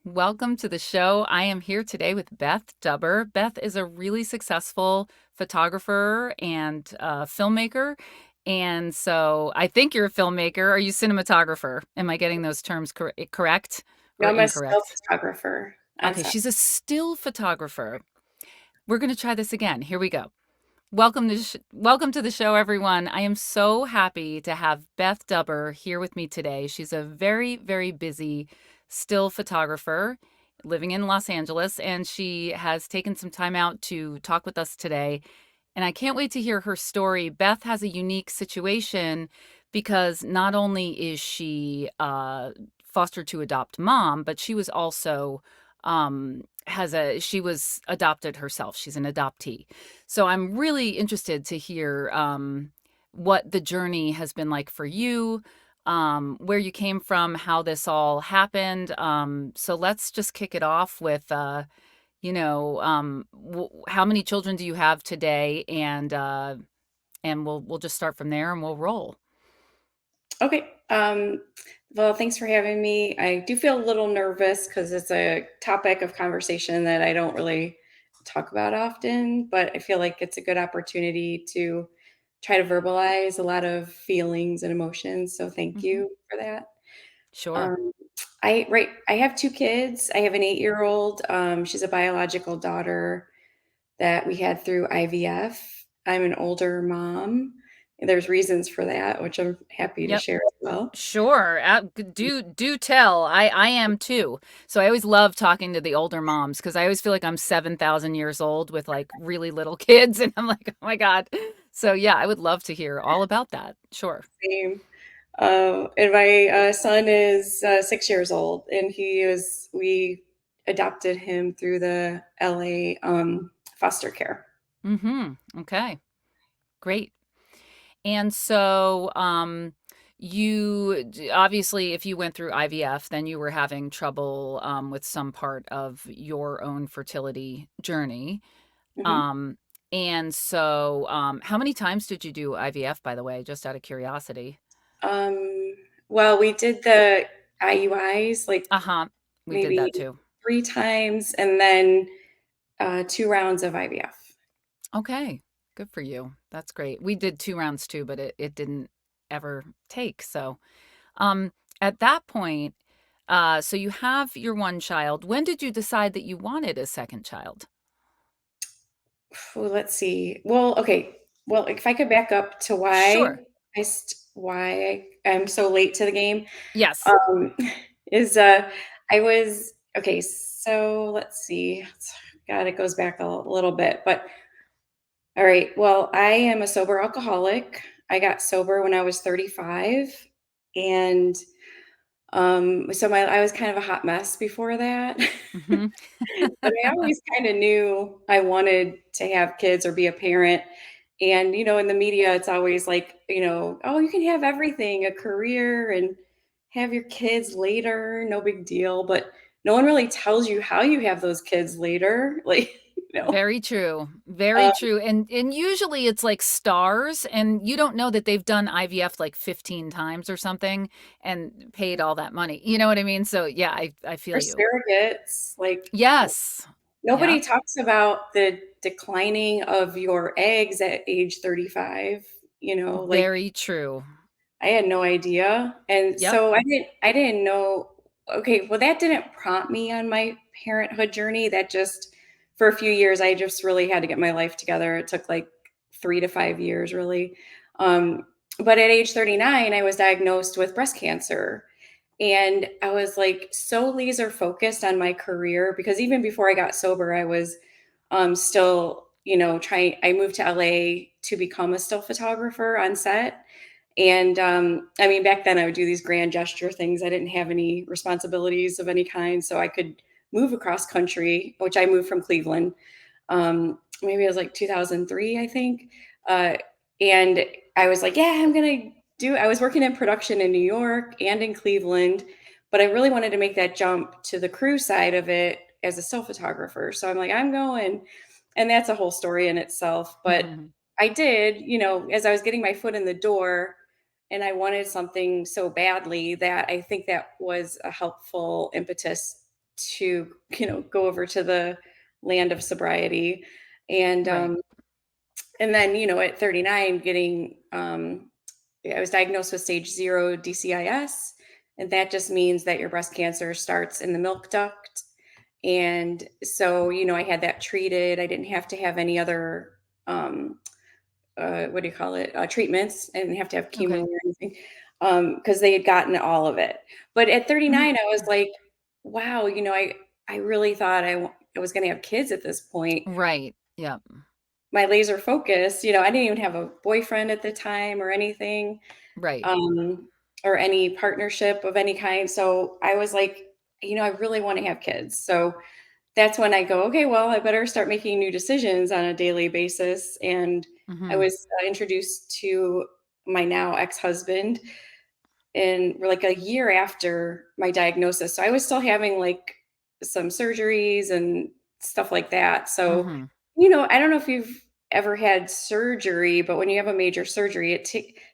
Welcome to the show. I am here today with Beth Dubber. Beth is a really successful photographer and filmmaker. And so I think you're a filmmaker. Are you cinematographer? Am I getting those terms correct No, or I'm a still incorrect? photographer on Okay, set. she's a still photographer. We're going to try this again. Here we go. Welcome to the show, everyone. I am so happy to have Beth Dubber here with me today. She's a very, very busy still photographer living in Los Angeles, and she has taken some time out to talk with us today. And I can't wait to hear her story. Beth has a unique situation because not only is she foster to adopt mom, but she was also she was adopted herself. She's an adoptee. So I'm really interested to hear what the journey has been like for you, where you came from, how this all happened. So let's just kick it off with how many children do you have today? And we'll just start from there and we'll roll. Okay. Well, thanks for having me. I do feel a little nervous because it's a topic of conversation that I don't really talk about often, but I feel like it's a good opportunity to try to verbalize a lot of feelings and emotions. So thank Hmm. you for that. Sure. Um, I have two kids. I have an 8-year-old. She's a biological daughter that we had through IVF. I'm an older mom. There's reasons for that, which I'm happy to Yep. share as well. Sure. Do tell. I am too. So I always love talking to the older moms because I always feel like I'm 7,000 years old with like really little kids, and I'm like, oh my god. So yeah, I would love to hear all about that. Sure. Same. And my son is 6 years old, and we adopted him through the LA foster care. Mm-hmm. Okay. Great. And so, obviously, if you went through IVF, then you were having trouble with some part of your own fertility journey. Mhm. Um, and so, how many times did you do IVF, by the way, just out of curiosity? Um, well, we did the IUIs like Uh huh. We did maybe that too. 3 times, and then 2 rounds of IVF. Okay. Good for you. That's great. We did 2 rounds too, but it didn't ever take. So, um, at that point, so you have your one child. When did you decide that you wanted a second child? Well, let's see. Well, okay. Well, if I could back up to Sure. why I'm so late to the game, Yes. um, is I was okay. So let's see. God, it goes back a little bit, but all right. Well, I am a sober alcoholic. I got sober when I was 35, and so I was kind of a hot mess before that. Mhm. But I always kinda knew I wanted to have kids or be a parent, and, in the media, it's always like, "Oh, you can have everything, a career and have your kids later, no big deal," but no one really tells you how you have those kids later, like, you know? Very true. Very Um, true. And usually it's like stars and you don't know that they've done IVF like 15 times or something and paid all that money. You know what I mean? So yeah, I or feel you. surrogates, like, Yes. nobody Yep. talks about the declining of your eggs at age 35, like Very true. I had no idea, and Yep. so I didn't know. Okay, well, that didn't prompt me on my parenthood journey, that just for a few years, I just really had to get my life together. It took, like, 3 to 5 years, really, but at age 39, I was diagnosed with breast cancer, and I was, like, so laser focused on my career because even before I got sober, I was, still, trying I moved to LA to become a still photographer on set, and, I mean, back then I would do these grand gesture things. I didn't have any responsibilities of any kind, so I could move across country, which I moved from Cleveland. Maybe it was like 2003, I think. Uh, and I was like, yeah, I was working in production in New York and in Cleveland, but I really wanted to make that jump to the crew side of it as a still photographer. So I'm like, I'm going. And that's a whole story in itself. But I did, as I was getting my foot in the door, and I wanted something so badly that I think that was a helpful impetus to, go over to the land of sobriety. And Right. and then, at 39, I was diagnosed with stage 0 DCIS, and that just means that your breast cancer starts in the milk duct. And so, I had that treated. I didn't have to have any other, what do you call it, treatments. I didn't have to have chemo Okay. or anything, because they had gotten all of it. But at Mhm. 39, I was like, wow, I really thought I was going to have kids at this point. Right. Yep. My laser focus, I didn't even have a boyfriend at the time or anything, Right. um, or any partnership of any kind. So I was like, I really want to have kids. So that's when I go, okay, well, I better start making new decisions on a daily basis. And I Mhm. was introduced to my now ex-husband, and we're like a year after my diagnosis. So I was still having like some surgeries and stuff like that. So, Mhm. I don't know if you've ever had surgery, but when you have a major surgery, it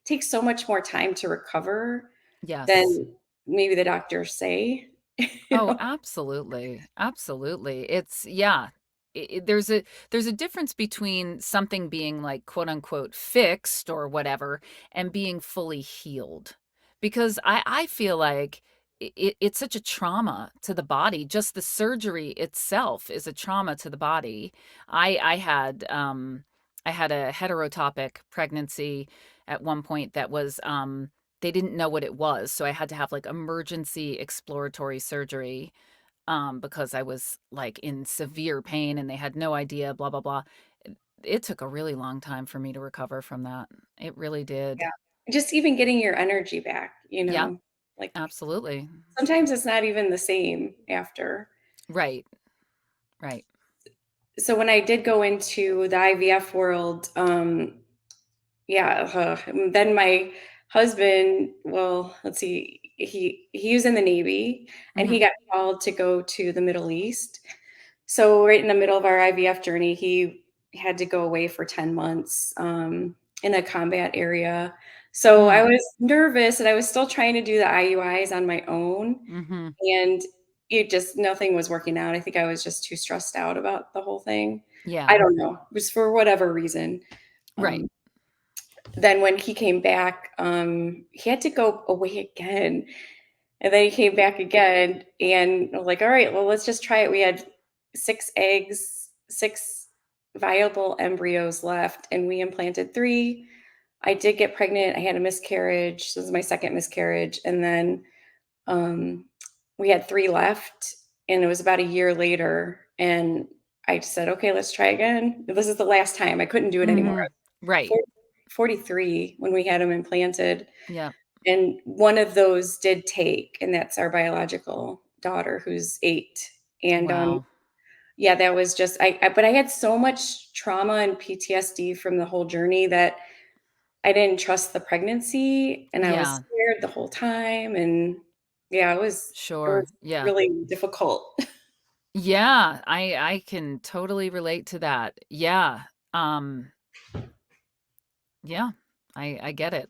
takes so much more time to recover Yes. than maybe the doctors say. you Oh, know? absolutely. Absolutely. It's yeah. There's a difference between something being like quote unquote fixed or whatever and being fully healed. Because I feel like it's such a trauma to the body. Just the surgery itself is a trauma to the body. I had I had a heterotopic pregnancy at one point that was they didn't know what it was, so I had to have, like, emergency exploratory surgery, because I was, like, in severe pain and they had no idea, blah, blah, blah. It took a really long time for me to recover from that. It really did. Yeah. Just even getting your energy back, Yeah, like absolutely. sometimes it's not even the same after. Right, right. So when I did go into the IVF world, yeah, then my husband, well, let's see, he was in the Navy, and he Mhm, got called to go to the Middle East. So right in the middle of our IVF journey, he had to go away for 10 months, in a combat area. So I mm, was nervous, and I was still trying to do the IUIs on my own, mhm. and it just nothing was working out. I think I was just too stressed out about the whole thing. I Yeah, don't know, it was for whatever reason. right. Um, then when he came back, he had to go away again, and then he came back again, and I'm like, "All right, well, let's just try it." We had 6 eggs, 6 viable embryos left, and we implanted 3. I did get pregnant. I had a miscarriage. This is my 2nd miscarriage, and then, um, we had 3 left, and it was about a year later, and I just said, "Okay, let's try again." This is the last time. I couldn't do it anymore. Mhm. Right. 40 43 when we had him implanted, Yep. and one of those did take, and that's our biological daughter who's 8. And, Wow. yeah, that was just but I had so much trauma and PTSD from the whole journey that I didn't trust the pregnancy, and I was Yeah, scared the whole time, and yeah, it was sure. Yeah. really difficult. Yeah, I can totally relate to that. Yeah. Um, yeah, I get it.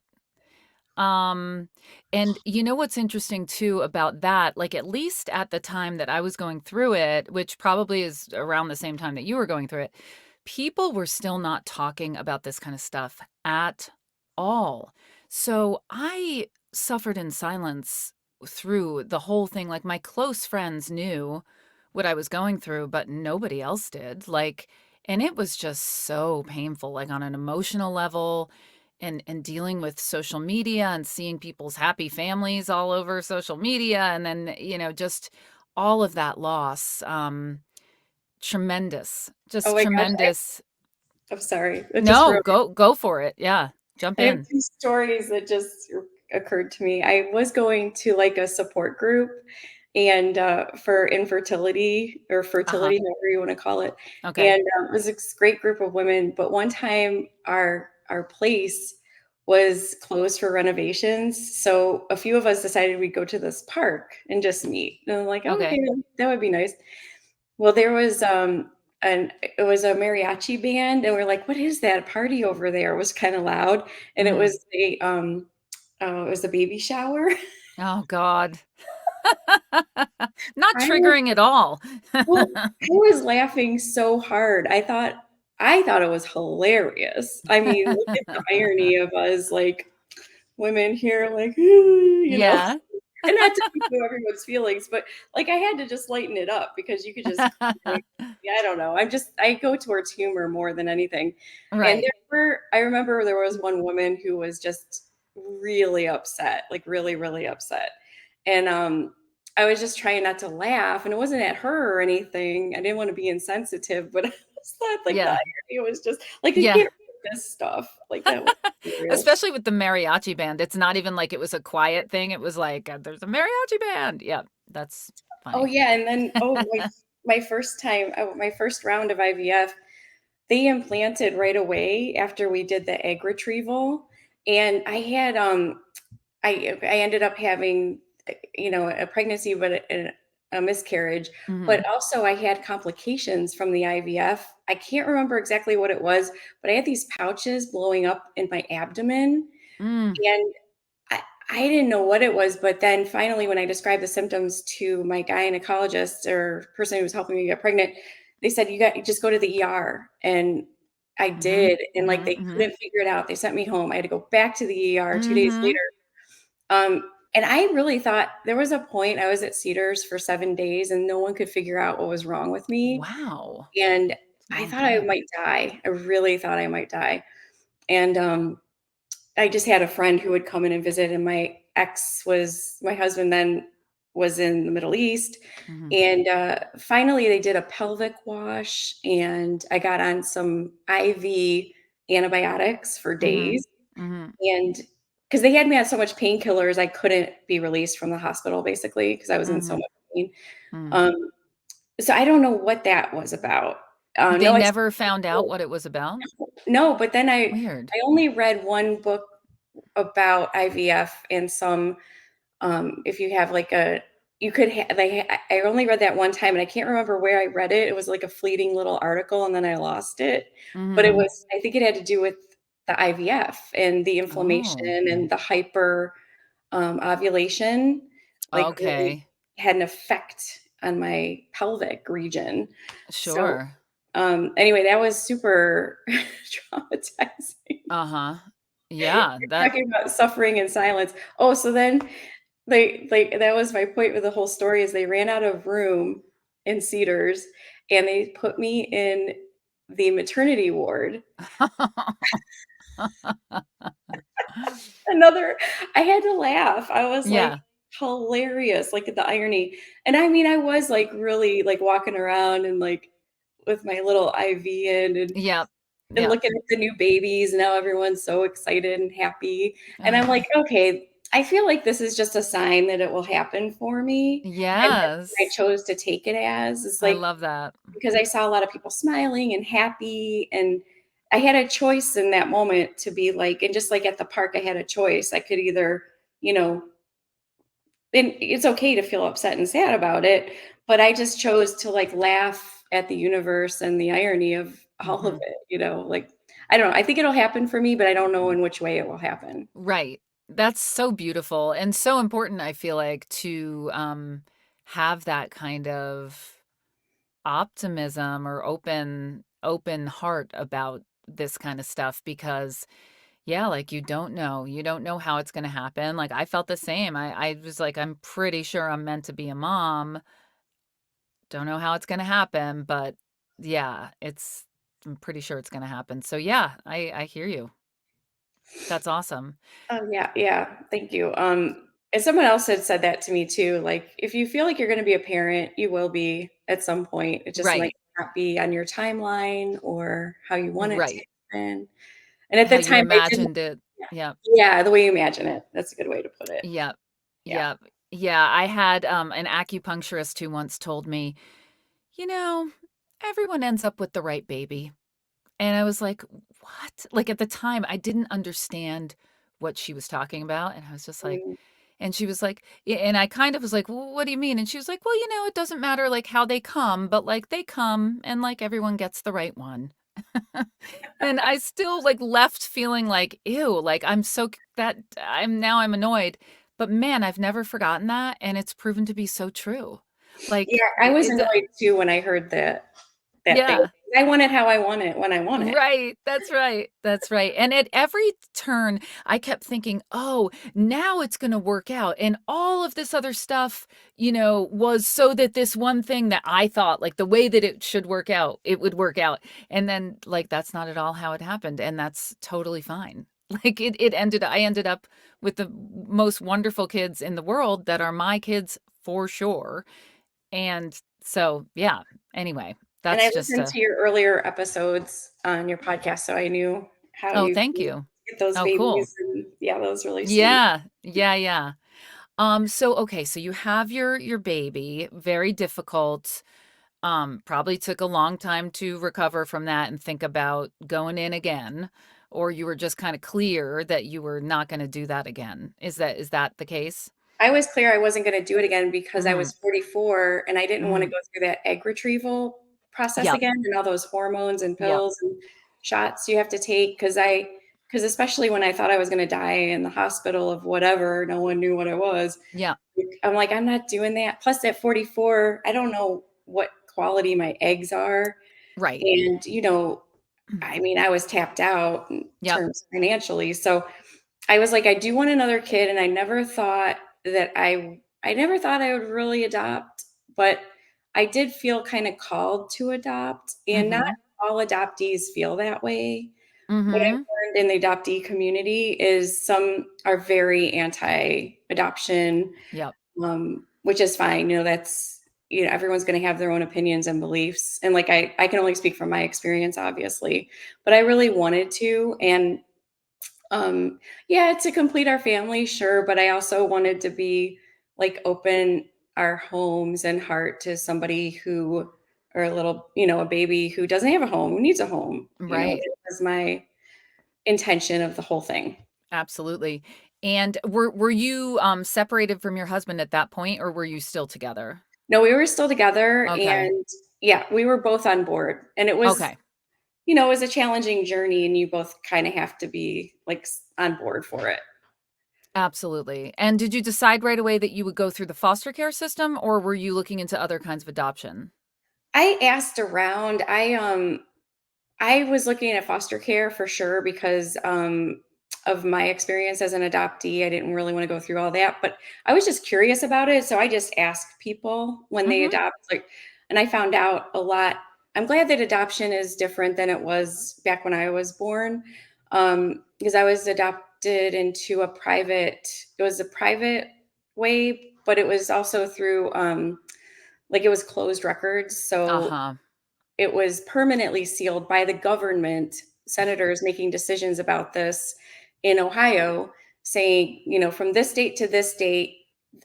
Um, and you know what's interesting too about that, like at least at the time that I was going through it, which probably is around the same time that you were going through it, people were still not talking about this kind of stuff at all. So I suffered in silence through the whole thing. Like my close friends knew what I was going through, but nobody else did. Like, and it was just so painful, like on an emotional level and dealing with social media and seeing people's happy families all over social media and then just all of that loss tremendous, Oh just my gosh, tremendous. I'm sorry. It just No, really go for it. Yeah, jump I have in. 2 stories that just occurred to me. I was going to, like, a support group, and, for infertility or Uh-huh. fertility, however you wanna call it, Okay. and, it was this great group of women, but one time our place was closed for renovations, so a few of us decided we'd go to this park and just meet, and I'm like, "Oh, okay, Okay. that would be nice." Well, there was, it was a mariachi band, and we're like, "What is that party over there?" It was kinda loud, and Mhm. it was a baby shower. Oh god. Not I was triggering at all. well, I was laughing so hard. I thought it was hilarious. I mean, look at the irony of us, like, women here, like, Yeah. and not to know everyone's feelings, but, like, I had to just lighten it up because you could just like, yeah, I don't know. I go towards humor more than anything. And Right. I remember there was one woman who was just really upset, like, really, really upset. And, I was just trying not to laugh, and it wasn't at her or anything. I didn't wanna be insensitive, but I just thought, like, the Yeah. irony was just like, you Yeah. can't read this stuff. Like, that was hilarious. Especially with the mariachi band. It's not even like it was a quiet thing. It was like, "There's a mariachi band." Yeah, that's Oh, funny. yeah, and then my first time my first round of IVF, they implanted right away after we did the egg retrieval, and I ended up having, a pregnancy, but a miscarriage, but Mhm. also I had complications from the IVF. I can't remember exactly what it was, but I had these pouches blowing up in my abdomen, Mm. and I I didn't know what it was, but then finally, when I described the symptoms to my gynecologist or person who was helping me get pregnant, they said, you just go to the ER." And I Mhm. did, and, like, Mhm. they Mhm. couldn't figure it out. They sent me home. I had to go back to the ER 2 days later. Mhm. And I really thought there was a point I was at Cedars for 7 days, and no one could figure out what was wrong with me, Wow. and It's a I long thought I time. might die. I really thought I might die. And, I just had a friend who would come in and visit, and my husband then was in the Middle East, Mhm. and, finally, they did a pelvic wash, and I got on some IV antibiotics for Mhm. days, Mhm. and because they had me on so much painkillers, I couldn't be released from the hospital, basically, because I was in so Mhm. much pain. Mhm. Um, so I don't know what that was about. They No never found out what it was about? no, but then Weird. I only read one book about IVF and some, if you have like a you could ha they I only read that one time, and I can't remember where I read it. It was like a fleeting little article, and then I lost it. But Mhm. I think it had to do with the IVF and the inflammation Oh, and the hyper, ovulation, like, really okay. had an effect on my pelvic region. So, Sure. anyway, that was super traumatizing. Uh-huh. Yeah, that Talking about suffering in silence. Oh, so then that was my point with the whole story is they ran out of room in Cedars, and they put me in the maternity ward. Another I had to laugh. I was like, Yeah. hilarious, like, at the irony. And I mean, I was, like, really, like, walking around and, like, with my little IV in Yep. and Yep. looking at the new babies, and now everyone's so excited and happy, and I'm like, Ugh. "Okay, I feel like this is just a sign that it will happen for me," and that's what I Yes. chose to take it as. It's I like love that. because I saw a lot of people smiling and happy, and I had a choice in that moment to be like and just like at the park, I had a choice. I could either, you know and it's okay to feel upset and sad about it, but I just chose to, like, laugh at the universe and the irony of all of Mhm. it, like, I don't know, I think it'll happen for me, but I don't know in which way it will happen. Right. That's so beautiful and so important, I feel like, to, have that kind of optimism or open heart about this kinda stuff because, yeah, like, you don't know how it's gonna happen, like, I felt the same, I was like, "I'm pretty sure I'm meant to be a mom, don't know how it's gonna happen, but yeah, I'm pretty sure it's gonna happen." So, yeah, I hear you. That's awesome. Oh, yeah, yeah, thank you, and someone else had said that to me too, like, if you feel like you're gonna be a parent, you will be at some point, it just might Right, not be on your timeline or how you want it to right. happen, and at How the you time, I didn't imagined it. yeah. Yep, Yeah, the way you imagine it, that's a good way to put it. yep, Yeah. yep. Yeah, I had, an acupuncturist who once told me, "You know, everyone ends up with the right baby." And I was like, "What?" Like, at the time, I didn't understand what she was talking about, and I was just like Mm. and she was like and I kind of was like, "Well, what do you mean?" And she was like, "Well, it doesn't matter, like, how they come, but, like, they come and, like, everyone gets the right one." And I still, like, left feeling like, "Ew," like, I'm so c that I'm annoyed, but man, I've never forgotten that, and it's proven to be so true. Like, Yeah, I was it's annoyed too when I heard that thing. yeah. I want it how I want it when I want it. Right, that's right, and at every turn, I kept thinking, "Oh, now it's gonna work out," and all of this other stuff, was so that this one thing that I thought, like, the way that it should work out, it would work out, and then, like, that's not at all how it happened, and that's totally fine. Like, I ended up with the most wonderful kids in the world that are my kids for sure, and so, yeah, anyway, And I that's just listened a to your earlier episodes on your podcast, so I knew how oh, you thank you. get those Oh, cool. babies, and yeah, that was really sweet. Yeah. Yeah, yeah. So okay, so you have your baby, very difficult. Probably took a long time to recover from that and think about going in again, or you were just kind of clear that you were not going to do that again. Is that the case? I was clear I wasn't gonna do it again because I Mm, was 44 and I didn't wanna mm. go through that egg retrieval process Yep, again and all those hormones and yep, pills and shots you have to take because especially when I thought I was gonna die in the hospital of whatever, no one knew what it was. yeah. I'm like, "I'm not doing that." Plus at 44, I don't know what quality my eggs are, Right. and, I mean, I was tapped out in Yep. terms financially, so I was like, I do want another kid, and I never thought I would really adopt, but I did feel kinda called to adopt, and not Mhm. all adoptees feel that way. What I've Mhm. learned in the adoptee community is some are very anti-adoption, Yep. which is fine, everyone's gonna have their own opinions and beliefs, and, like, I can only speak from my experience, obviously, but I really wanted to, and yeah, to complete our family, sure, but I also wanted to be like open our homes and heart to somebody who or a baby who doesn't have a home, who needs a home. Right. That was my intention of the whole thing. Absolutely. And were you separated from your husband at that point, or were you still together? No, we were still together Okay. and yeah, we were both on board. And Okay. it was a challenging journey and you both kind of have to be like on board for it. Absolutely. And did you decide right away that you would go through the foster care system, or were you looking into other kinds of adoption? I asked around. I was looking at foster care for sure because of my experience as an adoptee. I didn't really want to go through all that, but I was just curious about it. So I just asked people when they Mhm. adopt, and I found out a lot. I'm glad that adoption is different than it was back when I was born, because I was adopted into it was a private way, but it was also through, it was closed records. So Uh-huh. it was permanently sealed by the government, senators making decisions about this in Ohio, saying, from this date to this date,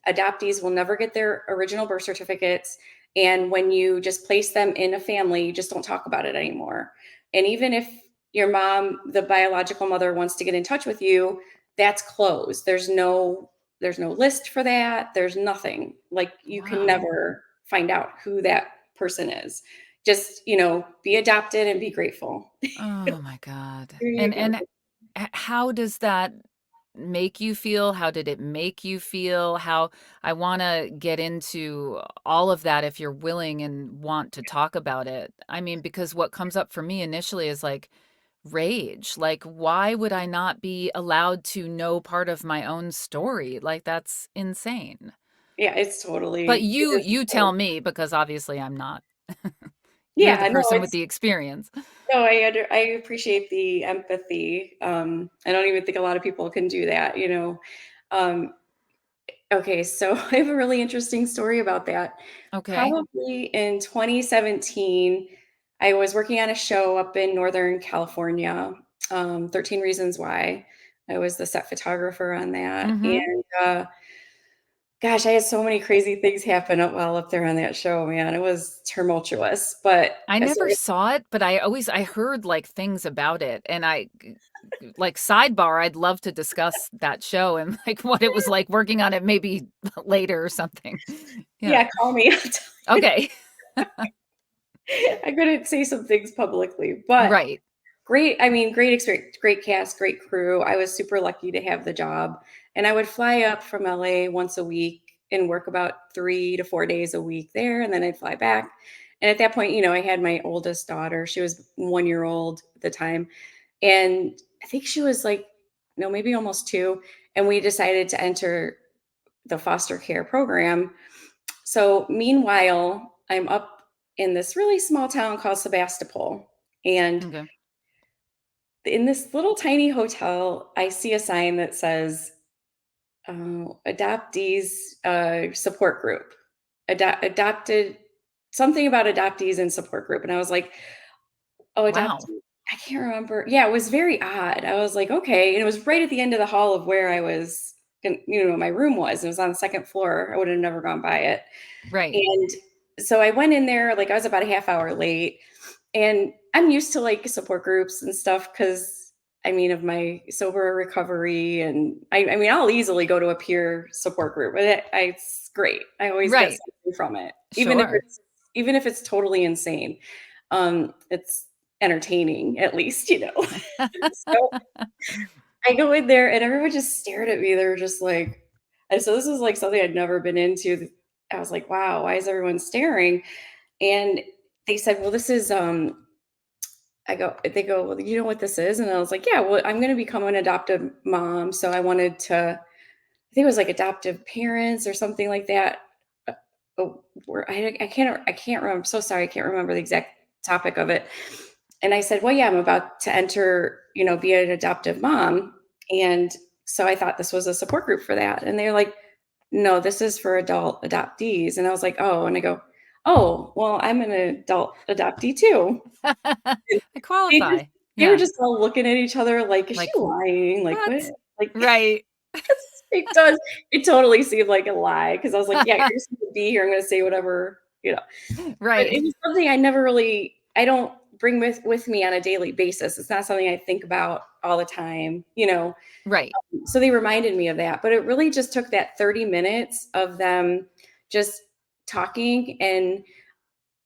adoptees will never get their original birth certificates. And when you just place them in a family, you just don't talk about it anymore. And even if your mom, the biological mother, wants to get in touch with you, that's closed. There's no list for that. There's nothing. Like you can Wow. never find out who that person is. Just, be adopted and be grateful. Oh my god. There you And go. how does that make you feel? How did it make you feel? How I wanna get into all of that if you're willing and want to talk about it. I mean, because what comes up for me initially is, like, rage. Like, why would I not be allowed to know part of my own story? Like, that's insane. Yeah, But it is you tell totally. me because obviously I'm not. You're the Yeah, no, person with the experience. no, I appreciate the empathy. I don't even think a lot of people can do that. Um, okay, so I have a really interesting story about that. Okay. Probably in 2017, I was working on a show up in Northern California, 13 Reasons Why. I was the set photographer on that, Mhm. and, gosh, I had so many crazy things happen while up there on that show, man. It was tumultuous, but I so never saw it, but I heard, like, things about it, and like, sidebar, I'd love to discuss that show and, like, what it was like working on it maybe later or something. Yeah. yeah, call me. Okay. I couldn't say some things publicly, but Right. great experience, great cast, great crew. I was super lucky to have the job, and I would fly up from LA once a week and work about 3 to 4 days a week there, and then I'd fly back. And at that point, I had my oldest daughter. She was 1 year old at the time, and I think she was like, no, maybe almost 2. And we decided to enter the foster care program. So meanwhile, I'm up in this really small town called Sebastopol. And Okay. in this little tiny hotel, I see a sign that says adoptees support group, adopted, something about adoptees and support group. And I was like, oh, Wow. adoptee. I can't remember. Yeah, it was very odd. I was like, okay. And it was right at the end of the hall of where I was, my room was. It was on the second floor. I would have never gone by it. Right. And so I went in there, like I was about a half hour late. And I'm used to like support groups and stuff because of my sober recovery. And I mean, I'll easily go to a peer support group, but it's great. I always get Right. something from it, Sure. even if it's totally insane. It's entertaining, at least, So I go in there and everyone just stared at me. They were just like, and so this was like something I'd never been into. I was like, wow, why is everyone staring? And they said, well, this is they go, well, you know what this is? And I was like, yeah, well, I'm gonna become an adoptive mom. So I wanted to, I think it was like adoptive parents or something like that. I can't remember. I'm so sorry, I can't remember the exact topic of it. And I said, well, yeah, I'm about to enter, be an adoptive mom. And so I thought this was a support group for that. And they're like, no, this is for adult adoptees. And I was like, oh, and I go, oh, well, I'm an adult adoptee too. And I they just qualify. they were Yeah. just all looking at each other like, "Is she Like, lying? Like, what?" what? Like, Right. it does. It totally seemed like a lie because I was like, "Yeah, you're just gonna be here. I'm gonna say whatever," you know? But Right. it was something I don't bring with me on a daily basis. It's not something I think about all the time. Right. So they reminded me of that, but it really just took that 30 minutes of them just talking, and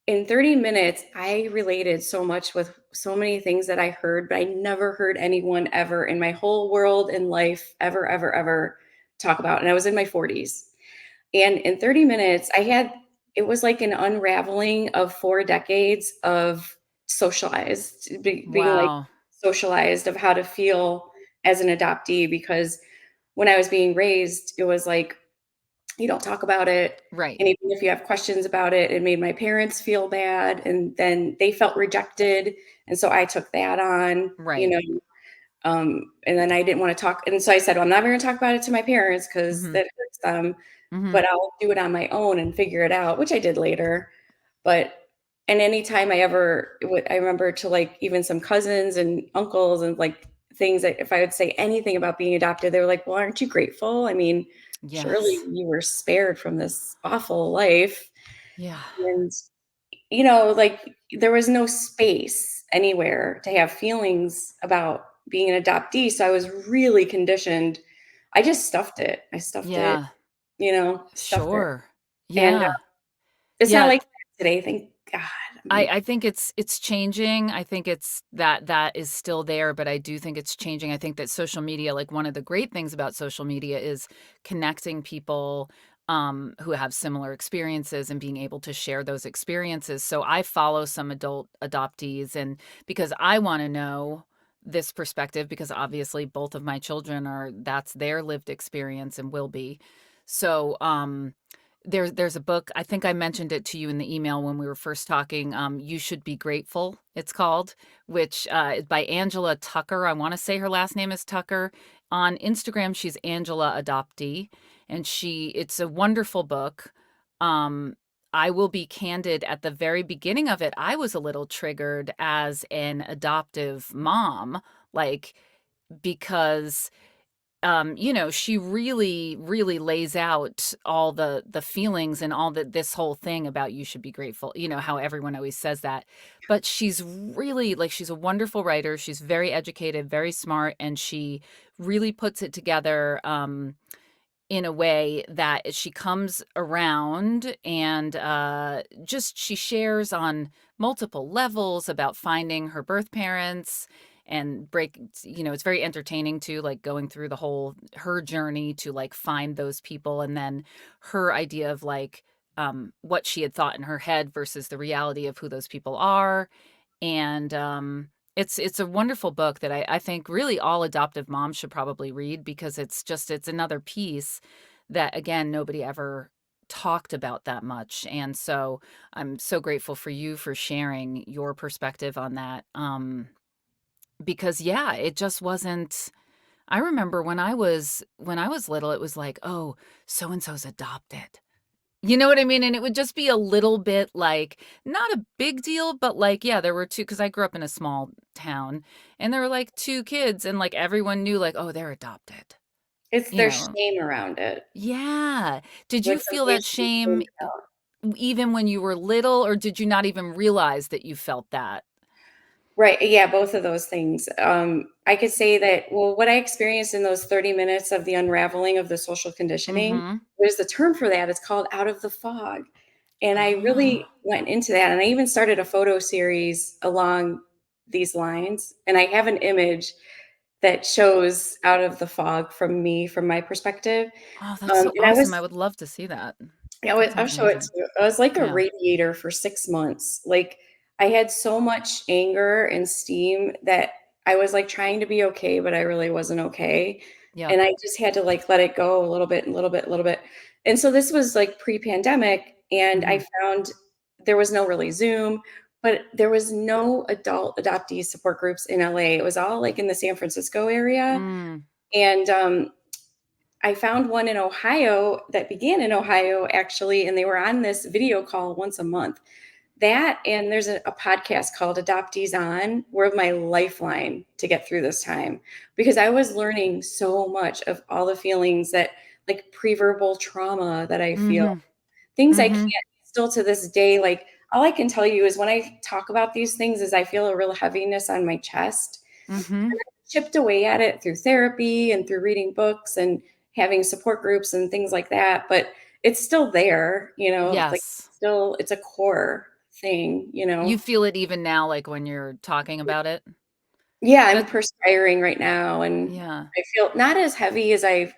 in 30 minutes, I related so much with so many things that I heard, but I never heard anyone ever in my whole world in life ever, ever, ever talk about. And I was in my 40s. And in 30 minutes, it was like an unraveling of 4 decades of being like Wow. socialized of how to feel as an adoptee. Because when I was being raised, it was like, you don't talk about it. Right. And even if you have questions about it, it made my parents feel bad. And then they felt rejected. And so I took that on, Right. and then I didn't want to talk. And so I said, well, I'm not going to talk about it to my parents because Mhm. that hurts them, Mhm. but I'll do it on my own and figure it out, which I did later. But, and anytime I remember to like even some cousins and uncles and like things that if I would say anything about being adopted, they were like, well, aren't you grateful? I mean, surely Yes. you were spared from this awful life. Yeah. And, like there was no space anywhere to have feelings about being an adoptee. So I was really conditioned. I just stuffed it. I stuffed it, Yeah. stuffed it. Sure. And Yeah. it's not Yeah. like that today. Thank God. I think it's changing. I think it's that is still there, but I do think it's changing. I think that social media, like one of the great things about social media is connecting people who have similar experiences and being able to share those experiences. So I follow some adult adoptees, and because I want to know this perspective, because obviously both of my children that's their lived experience and will be. So there's a book, I think I mentioned it to you in the email when we were first talking, You Should Be Grateful, it's called, which, is by Angela Tucker. I wanna say her last name is Tucker. On Instagram, she's Angela Adoptee, and it's a wonderful book. Um, I will be candid, at the very beginning of it, I was a little triggered as an adoptive mom, like, because she really, really lays out all the feelings and all this whole thing about you should be grateful, how everyone always says that. But she's really like she's a wonderful writer. She's very educated, very smart, and she really puts it together in a way that she comes around and just she shares on multiple levels about finding her birth parents and it's very entertaining too, like going through the whole her journey to like find those people, and then her idea of like what she had thought in her head versus the reality of who those people are. And it's a wonderful book that I think really all adoptive moms should probably read, because it's another piece that again nobody ever talked about that much. And so I'm so grateful for you for sharing your perspective on that. Because yeah, it just wasn't. I remember when I was little, it was like, oh, so and so's adopted. You know what I mean? And it would just be a little bit like, not a big deal, but like, yeah, there were 2, because I grew up in a small town, and there were like 2 kids, and like everyone knew, like, oh, they're adopted, It's you their know? shame around it, Yeah. Did you which feel somebody that should be shame ashamed about. even when you were little, or did you not even realize that you felt that? Right, yeah, both of those things. I could say that, well, what I experienced in those 30 minutes of the unraveling of the social conditioning, Mhm. there's the term for that, it's called "out of the fog," and I really Ah. went into that, and I even started a photo series along these lines, and I have an image that shows "out of the fog" from me, from my perspective, Oh, that's so and I awesome. was I would love to see that. yeah, That I'll sounds show it to amazing. you. I was like a Yeah. radiator for 6 months. Like, I had so much anger and steam that I was, like, trying to be okay, but I really wasn't okay, Yep. and I just had to, like, let it go a little bit, a little bit, a little bit, and so this was, like, pre-pandemic, and I Mhm. found there was no really Zoom, but there was no adult adoptee support groups in LA. It was all, like, in the San Francisco area, Mm. and, I found one in Ohio that began in Ohio, actually, and they were on this video call once a month. That, and there's a podcast called Adoptees On, were my lifeline to get through this time, because I was learning so much of all the feelings that, like, pre-verbal trauma that I feel, Mhm. things I can't Mhm. still to this day, like, all I can tell you is when I talk about these things is I feel a real heaviness on my chest, and Mhm. I chipped away at it through therapy and through reading books and having support groups and things like that, but it's still there, like, Yes. still it's a core thing, You feel it even now, like, when you're talking about it? Yeah, I'm That perspiring right now, and Yeah. I feel not as heavy as I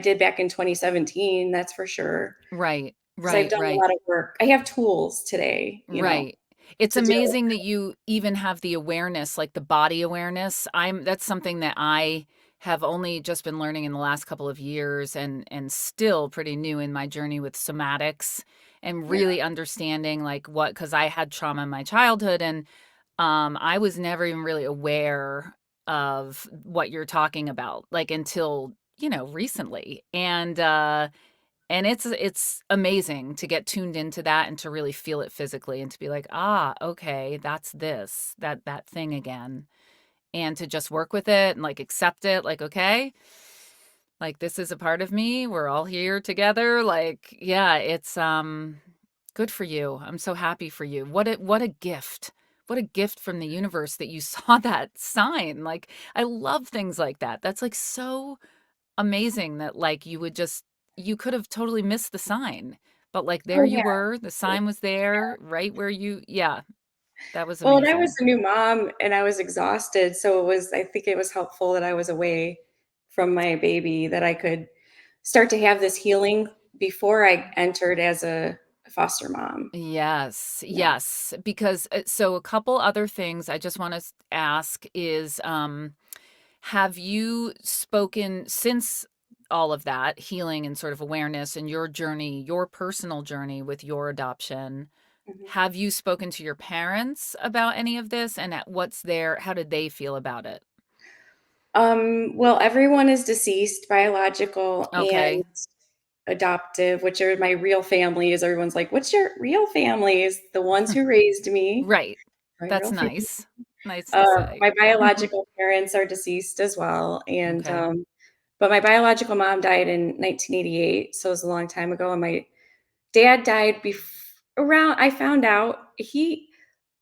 did back in 2017, that's for sure, Right. 'cause I've Right, done a right. lot of work. I have tools today, Right. It's to deal with amazing that you even have the awareness, like the body awareness. That's something that I have only just been learning in the last couple of years, and still pretty new in my journey with somatics, and yeah, really understanding like what, cuz I had trauma in my childhood, and I was never even really aware of what you're talking about like until, recently. And it's amazing to get tuned into that and to really feel it physically and to be like, "Ah, okay, that's that thing again." And to just work with it and, like, accept it, like, "Okay, like, this is a part of me. We're all here together." Like, yeah, it's, good for you. I'm so happy for you. What a gift. What a gift from the universe that you saw that sign. Like, I love things like that. That's, like, so amazing that, like, you could have totally missed the sign, but, like, there oh, you yeah. were, the sign was there right where yeah, that was Well, and I was amazing. a new mom, and I was exhausted, so I think it was helpful that I was away from my baby, that I could start to have this healing before I entered as a foster mom. Yes, Yeah. yes, because, so a couple other things I just wanna ask is, have you spoken since all of that healing and sort of awareness and your journey, your personal journey with your adoption, Mhm. have you spoken to your parents about any of this, and at how did they feel about it? Well, everyone is deceased, biological and Okay. adoptive, which are my real family, is everyone's like, "What's your real family?" Is the ones who raised me, Right. my That's real family. nice. Nice to say. My biological parents are deceased as well, and, Okay. but my biological mom died in 1988, so it was a long time ago, and my dad died around I found out he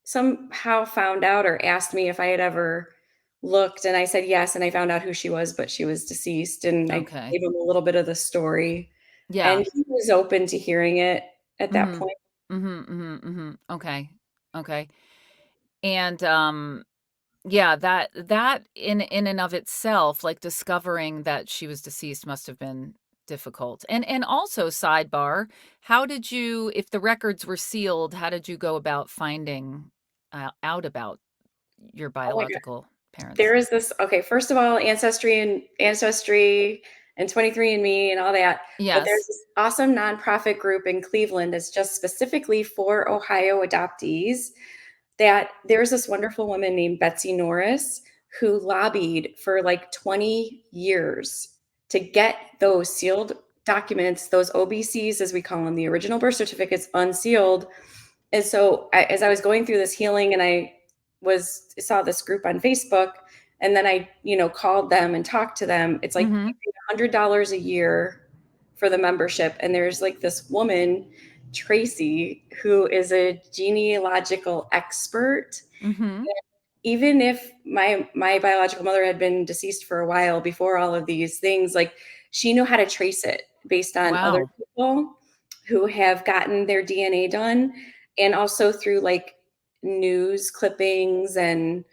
somehow found out or asked me if I had ever looked, and I said yes, and I found out who she was, but she was deceased, and I Okay. gave him a little bit of the story, Yeah. and he was open to hearing it at that Mhm. point. Mhm, mhm, mhm. Okay. Okay. And, Yeah, that in and of itself, like, discovering that she was deceased must have been difficult. And also, sidebar, how did you if the records were sealed, how did you go about finding, out about your Oh my god. biological parents? There is this okay, first of all, Ancestry and 23andMe and all that, but there's Yes. this awesome nonprofit group in Cleveland that's just specifically for Ohio adoptees that there's this wonderful woman named Betsy Norris who lobbied for like 20 years to get those sealed documents, those OBCs, as we call them, the original birth certificates, unsealed. And so, as I was going through this healing, and I was saw this group on Facebook, and then I, called them and talked to them. It's like you Mhm. pay $100 a year for the membership, and there's like this woman, Tracy, who is a genealogical expert. Mhm. Even if my biological mother had been deceased for a while before all of these things, like she knew how to trace it based on other Wow. people who have gotten their DNA done, and also through like news clippings, and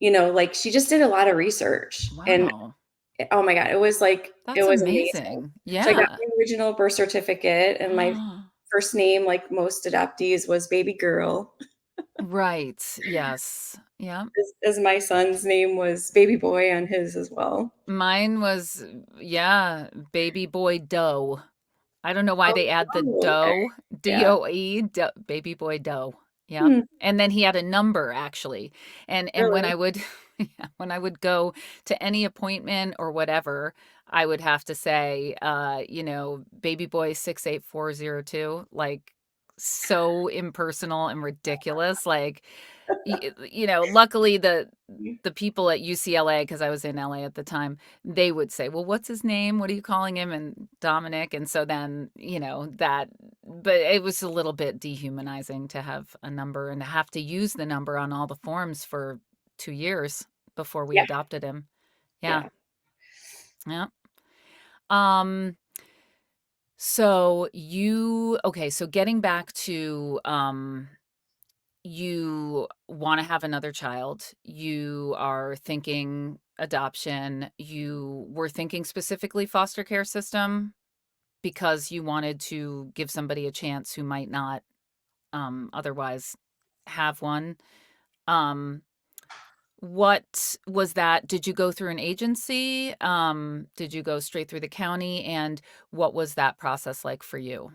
like she just did a lot of research. And Wow. oh my god, it That's was amazing. amazing. So I got Yeah. my original birth certificate, and my first name, like most adoptees, was baby girl, Right. Yes. Yeah. as my son's name was baby boy on his as well. Mine was, yeah, baby boy Doe. I don't know why they add the Oh, okay. Doe, Yeah. D-O-E, baby boy Doe. Yep. Hmm, And then he had a number actually. And when really? I would yeah, when I would go to any appointment or whatever, I would have to say, baby boy 68402, like so impersonal and ridiculous. Like, luckily the people at UCLA, because I was in LA at the time, they would say, "Well, what's his name? What are you calling him?" And Dominic. And so then, but it was a little bit dehumanizing to have a number and to have to use the number on all the forms for 2 years before we Yeah, adopted him. Yeah. yeah. Yeah. Um, so getting back to, you want to have another child, you are thinking adoption, you were thinking specifically foster care system because you wanted to give somebody a chance who might not otherwise have one. Um, what was that? Did you go through an agency? Did you go straight through the county? And what was that process like for you?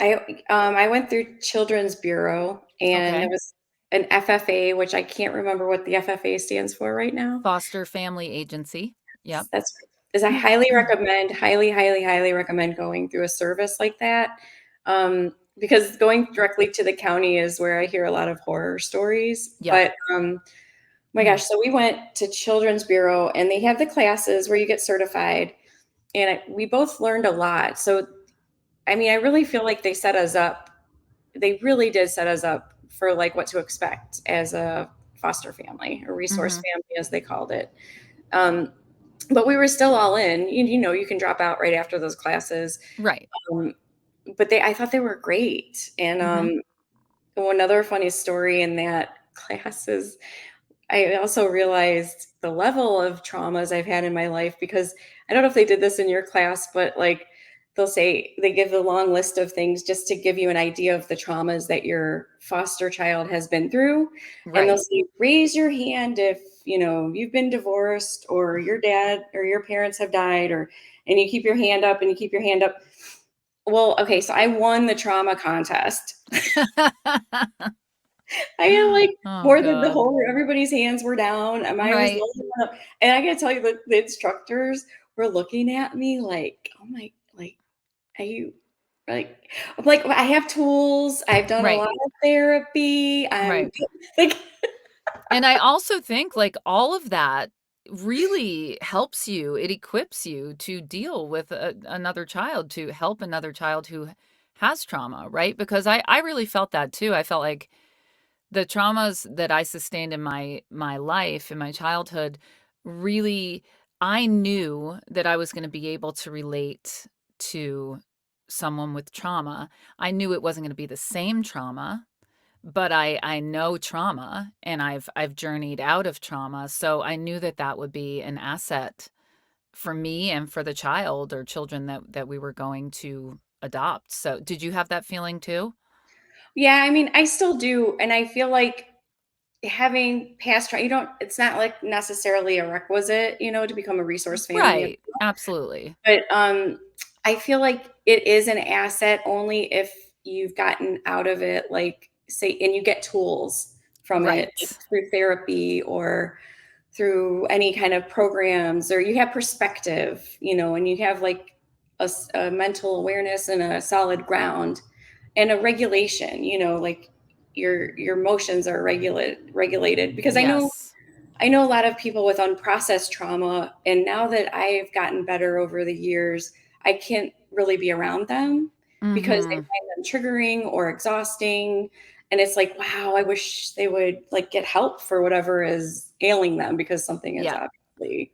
I went through Children's Bureau, and Okay. it was an FFA, which I can't remember what the FFA stands for right now. Foster family agency. Yep. That's is I highly recommend, highly, highly, highly recommend going through a service like that, because going directly to the county is where I hear a lot of horror stories. Yep. But my gosh, so we went to Children's Bureau, and they have the classes where you get certified, and we both learned a lot. So I mean, I really feel like they set us up. They really did set us up for like what to expect as a foster family, or resource Mm-hmm. family, as they called it. Um, but we were still all in. You can drop out right after those classes. Right. Um, but I thought they were great. And Mm-hmm. another funny story in that class is I also realized the level of traumas I've had in my life, because I don't know if they did this in your class, but like they give a long list of things just to give you an idea of the traumas that your foster child has been through. And they'll Right. say, raise your hand if you've been divorced, or your dad or your parents have died, or and you keep your hand up, and you keep your hand up. Well, okay, so I won the trauma contest. I had, like, Oh more than the God. whole everybody's hands were down, and mine was the Right. only one up, and I gotta tell you, the instructors were looking at me like, "Oh my," like, "Are you," like, I'm like, "I have tools, I've done a Right. lot of therapy, I'm," Right. like, And I also think, like, all of that really helps you. It equips you to deal with another child, to help another child who has trauma, right? Because I really felt that too. I felt like the traumas that I sustained in my life, in my childhood, really, I knew that I was going to be able to relate to someone with trauma. I knew it wasn't going to be the same trauma, but I know trauma, and I've journeyed out of trauma, so I knew that that would be an asset for me and for the child or children that we were going to adopt. So, did you have that feeling too? Yeah, I mean, I still do, and I feel like having past you don't it's not, like, necessarily a requisite, to become a resource family, Right. Absolutely. but, I feel like it is an asset only if you've gotten out of it, like, say and you get tools from it, like, Right. through therapy or through any kind of programs, or you have perspective, and you have, like, a mental awareness and a solid ground and a regulation, like, your emotions are regulated because Yes. I know a lot of people with unprocessed trauma, and now that I've gotten better over the years, I can't really be around them because I Mhm. find them triggering or exhausting. And it's like, wow, I wish they would like get help for whatever is ailing them because something is Yeah. obviously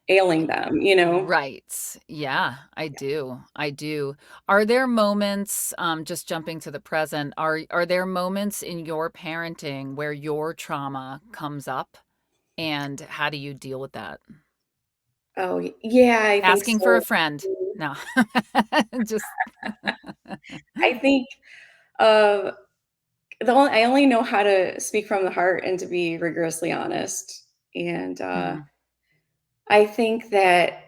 ailing them. Right. Yeah, I do. I do. Are there moments, just jumping to the present, are there moments in your parenting where your trauma comes up, and how do you deal with that? Oh, yeah, I think Asking for a so. friend. No. Just I think uh, I only know how to speak from the heart and to be rigorously honest. And Mhm. I think that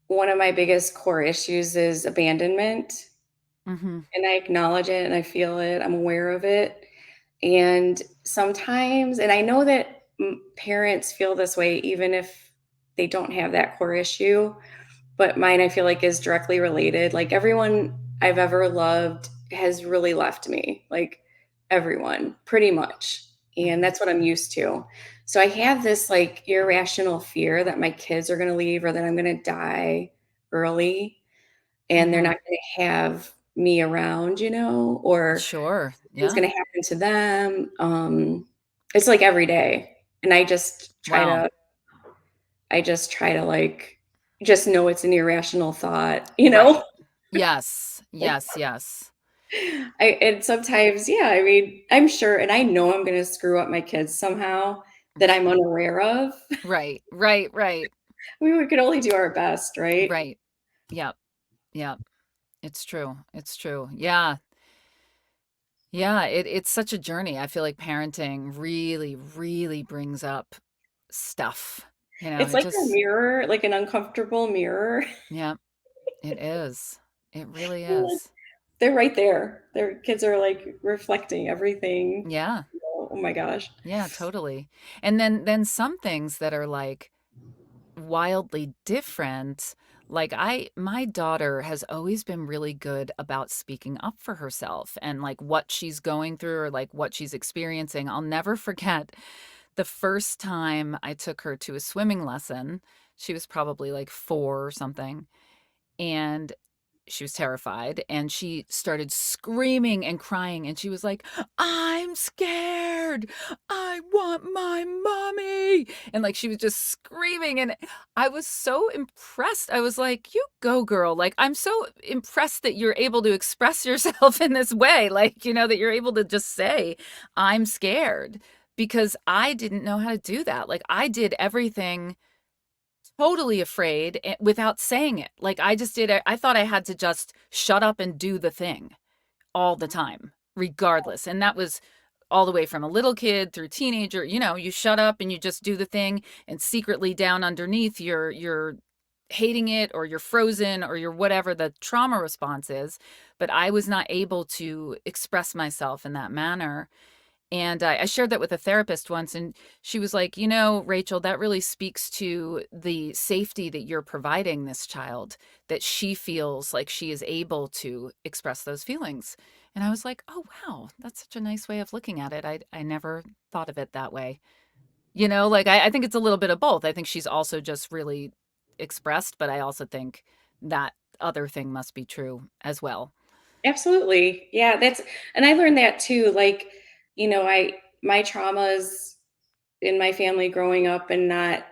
one of my biggest core issues is abandonment, Mhm. and I acknowledge it and I feel it. I'm aware of it. And sometimes, and I know that parents feel this way even if they don't have that core issue, but mine I feel like is directly related. Like everyone I've ever loved has really left me, like everyone, pretty much. And Mhm. that's what I'm used to. So I have this like irrational fear that my kids are going to leave or that I'm going to die early and they're Mhm. not going to have me around, or Sure. something's Yeah. going to happen to them. It's like every day. And Wow. I just try to like, just know it's an irrational thought, Right. Yes. like Yes, yes. and sometimes, yeah, I mean, I'm sure, and I know I'm going to screw up my kids somehow that I'm unaware of. Right. Right, right. We could only do our best, right? Right. Yep. Yep. It's true. It's true. Yeah. Yeah, it's such a journey. I feel like parenting really, really brings up stuff. It's It like a just mirror, like an uncomfortable mirror. yeah, it is. It really Like, is. they're right there. Their kids are like reflecting everything. Yeah. Oh my gosh. Yeah, totally. And then some things that are like wildly different, like my daughter has always been really good about speaking up for herself and like what she's going through or like what she's experiencing. I'll never forget the first time I took her to a swimming lesson. She was probably like 4 or something, and she was terrified, and she started screaming and crying, and she was like, "I'm scared. I want my mommy." And like she was just screaming, and I was so impressed. I was like, "You go, girl." Like I'm so impressed that you're able to express yourself in this way. Like, that you're able to just say, "I'm scared." Because I didn't know how to do that. Like I did everything totally afraid without saying it. Like I just did it. I thought I had to just shut up and do the thing all the time, regardless. And that was all the way from a little kid through teenager. You shut up and you just do the thing, and secretly down underneath you're hating it, or you're frozen, or you're whatever the trauma response is. But I was not able to express myself in that manner, and I shared that with a therapist once, and she was like, Rachel, that really speaks to the safety that you're providing this child, that she feels like she is able to express those feelings. And I was like, oh, wow, that's such a nice way of looking at it. I never thought of it that way. Like I think it's a little bit of both. I think she's also just really expressed, but I also think that other thing must be true as well. Absolutely. Yeah, and I learned that too. Like, my traumas in my family growing up and not,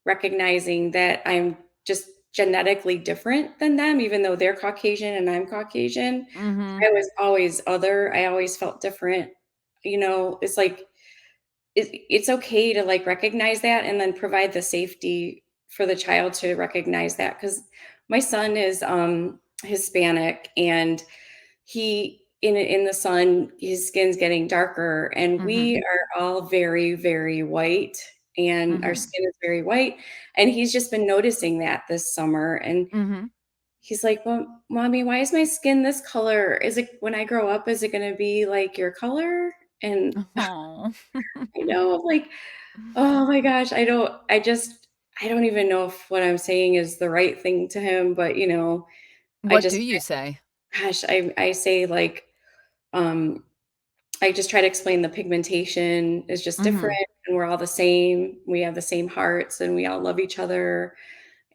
recognizing that I'm just genetically different than them, even though they're Caucasian and I'm Caucasian. Mm-hmm. I was always other. I always felt different. it's like it's okay to like recognize that and then provide the safety for the child to recognize that, because my son is Hispanic, and he in the sun his skin's getting darker, and Mhm. we are all very, very white, and our Mhm. skin is very white, and he's just been noticing that this summer, and Mhm. he's like, "Well, mommy, why is my skin this color? Is it when I grow up, is it going to be like your color?" And Oh. I know, I'm like, oh my gosh, I don't even know if what I'm saying is the right thing to him, but, I What do just you say? gosh, I say, like, um, I just try to explain the pigmentation is just different, Mhm. and we're all the same. We have the same hearts, and we all love each other,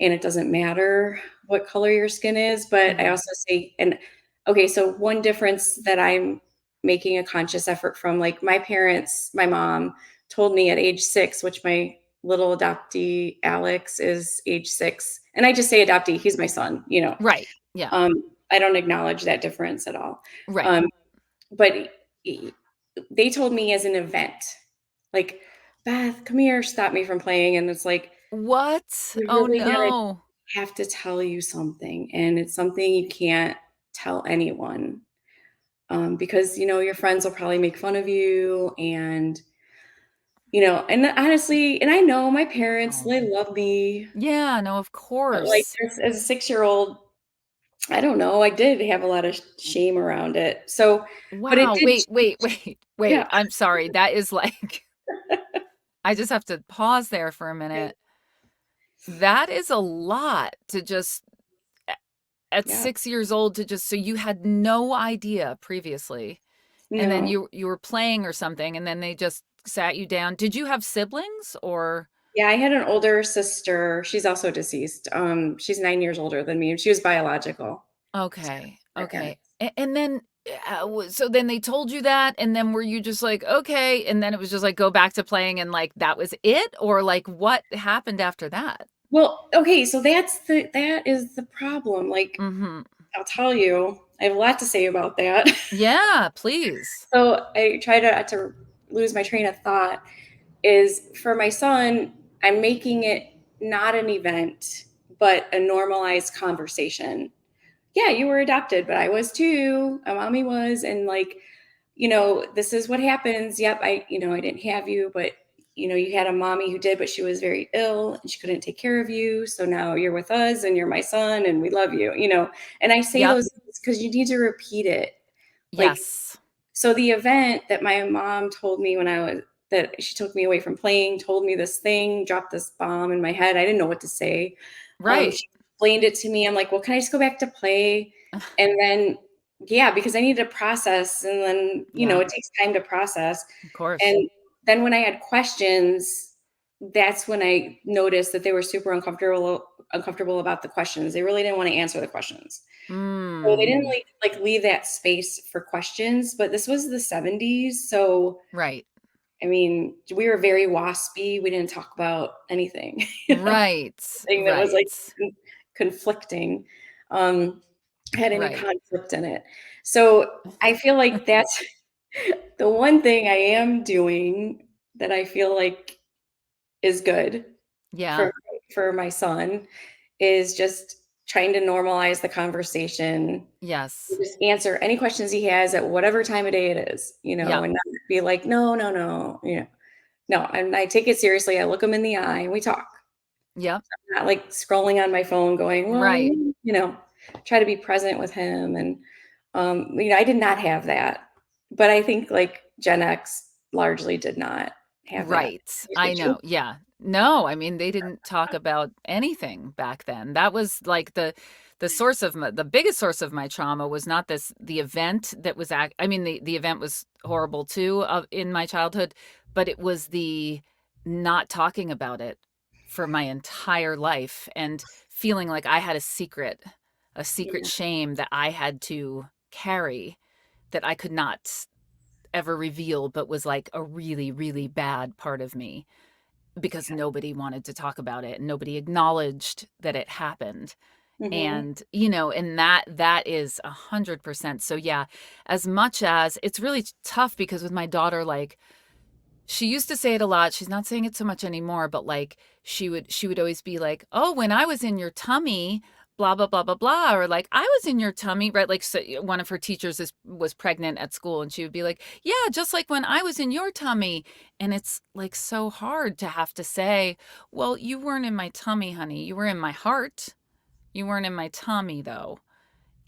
and it doesn't matter what color your skin is. But I Mhm. also say, and okay, so one difference that I'm making a conscious effort from, like, my mom told me at age 6, which my little adoptee Alex is age 6, and I just say adoptee, he's my son, Right. Yeah. um, I don't acknowledge that difference at all. Right. Um, but e they told me as an event, like, "Beth, come here," stop me from playing, and it's like, What? "We Oh, really gotta no. have to tell you something, and it's something you can't tell anyone, because, your friends will probably make fun of you, and, and honestly, and I know my parents, they Oh. love me, Yeah, no, of but, like, course. as a six-year-old, I don't know, I did have a lot of shame around it, so but it Wow. did Wait, wait, change. wait, wait. Yeah. I'm sorry. That is like I just have to pause there for a minute. That is a lot to just a at Yeah. 6 years old to just so you had no idea previously, and then No. you were playing or something, and then they just sat you down. Did you have siblings or Yeah, I had an older sister, she's also deceased, she's 9 years older than me, and she was biological. Okay, My okay. parents. And then, so then they told you that, and then were you just like, "Okay," and then it was just like, "Go back to playing," and, like, that was it? Or, like, what happened after that? Well, okay, so that is the problem, like, Mhm. I'll tell you, I have a lot to say about that. Yeah, please. So, I try to not to lose my train of thought, is for my son, I'm making it not an event, but a normalized conversation. Yeah, you were adopted, but I was too. A mommy was, and like, this is what happens. Yep, I didn't have you, but you had a mommy who did, but she was very ill and she couldn't take care of you. So now you're with us and you're my son and we love you. And I say Yep. those things because you need to repeat it. Like, Yes. so the event that my mom told me that she took me away from playing, told me this thing, dropped this bomb in my head. I didn't know what to say. Right. She explained it to me. I'm like, well, can I just go back to play? And then, yeah, because I need to process, and then, Yeah, it takes time to process. of course. And then when I had questions, that's when I noticed that they were super uncomfortable about the questions. They really didn't want to answer the questions. So they didn't Mm. like leave that space for questions, but this was the '70s, so, Right. I mean, we were very waspy, we didn't talk about anything, Right. thing that was, like, Right. conflicting, um, had any Right. conflict in it. So, I feel like that's the one thing I am doing that I feel like is good Yeah. for my son, is just trying to normalize the conversation. Yes. Just answer any questions he has at whatever time of day it is, Yep. and not be like, "No, no, no," No, and I take it seriously, I look him in the eye, and we talk. Yep. Not, like, scrolling on my phone going, "Well, Right. try to be present with him," and, I did not have that, but I think, like, Gen X largely did not have that. Right. I Did you? know. Yeah. No, I mean, they didn't talk about anything back then. That was like the source of the biggest source of my trauma was not the event that was I mean the event was horrible too in my childhood, but it was the not talking about it for my entire life and feeling like I had a secret Yeah, shame that I had to carry that I could not ever reveal, but was like a really, really bad part of me because yeah, nobody wanted to talk about it and nobody acknowledged that it happened. Mhm. And, and that is 100%. So yeah, as much as it's really tough because with my daughter, like, she used to say it a lot. She's not saying it so much anymore, but like she would always be like, "Oh, when I was in your tummy, blah blah blah blah blah," or like, "I was in your tummy," right? Like, so one of her teachers was pregnant at school, and she would be like, "Yeah, just like when I was in your tummy." And it's like so hard to have to say, "Well, you weren't in my tummy, honey. You were in my heart. You weren't in my tummy, though."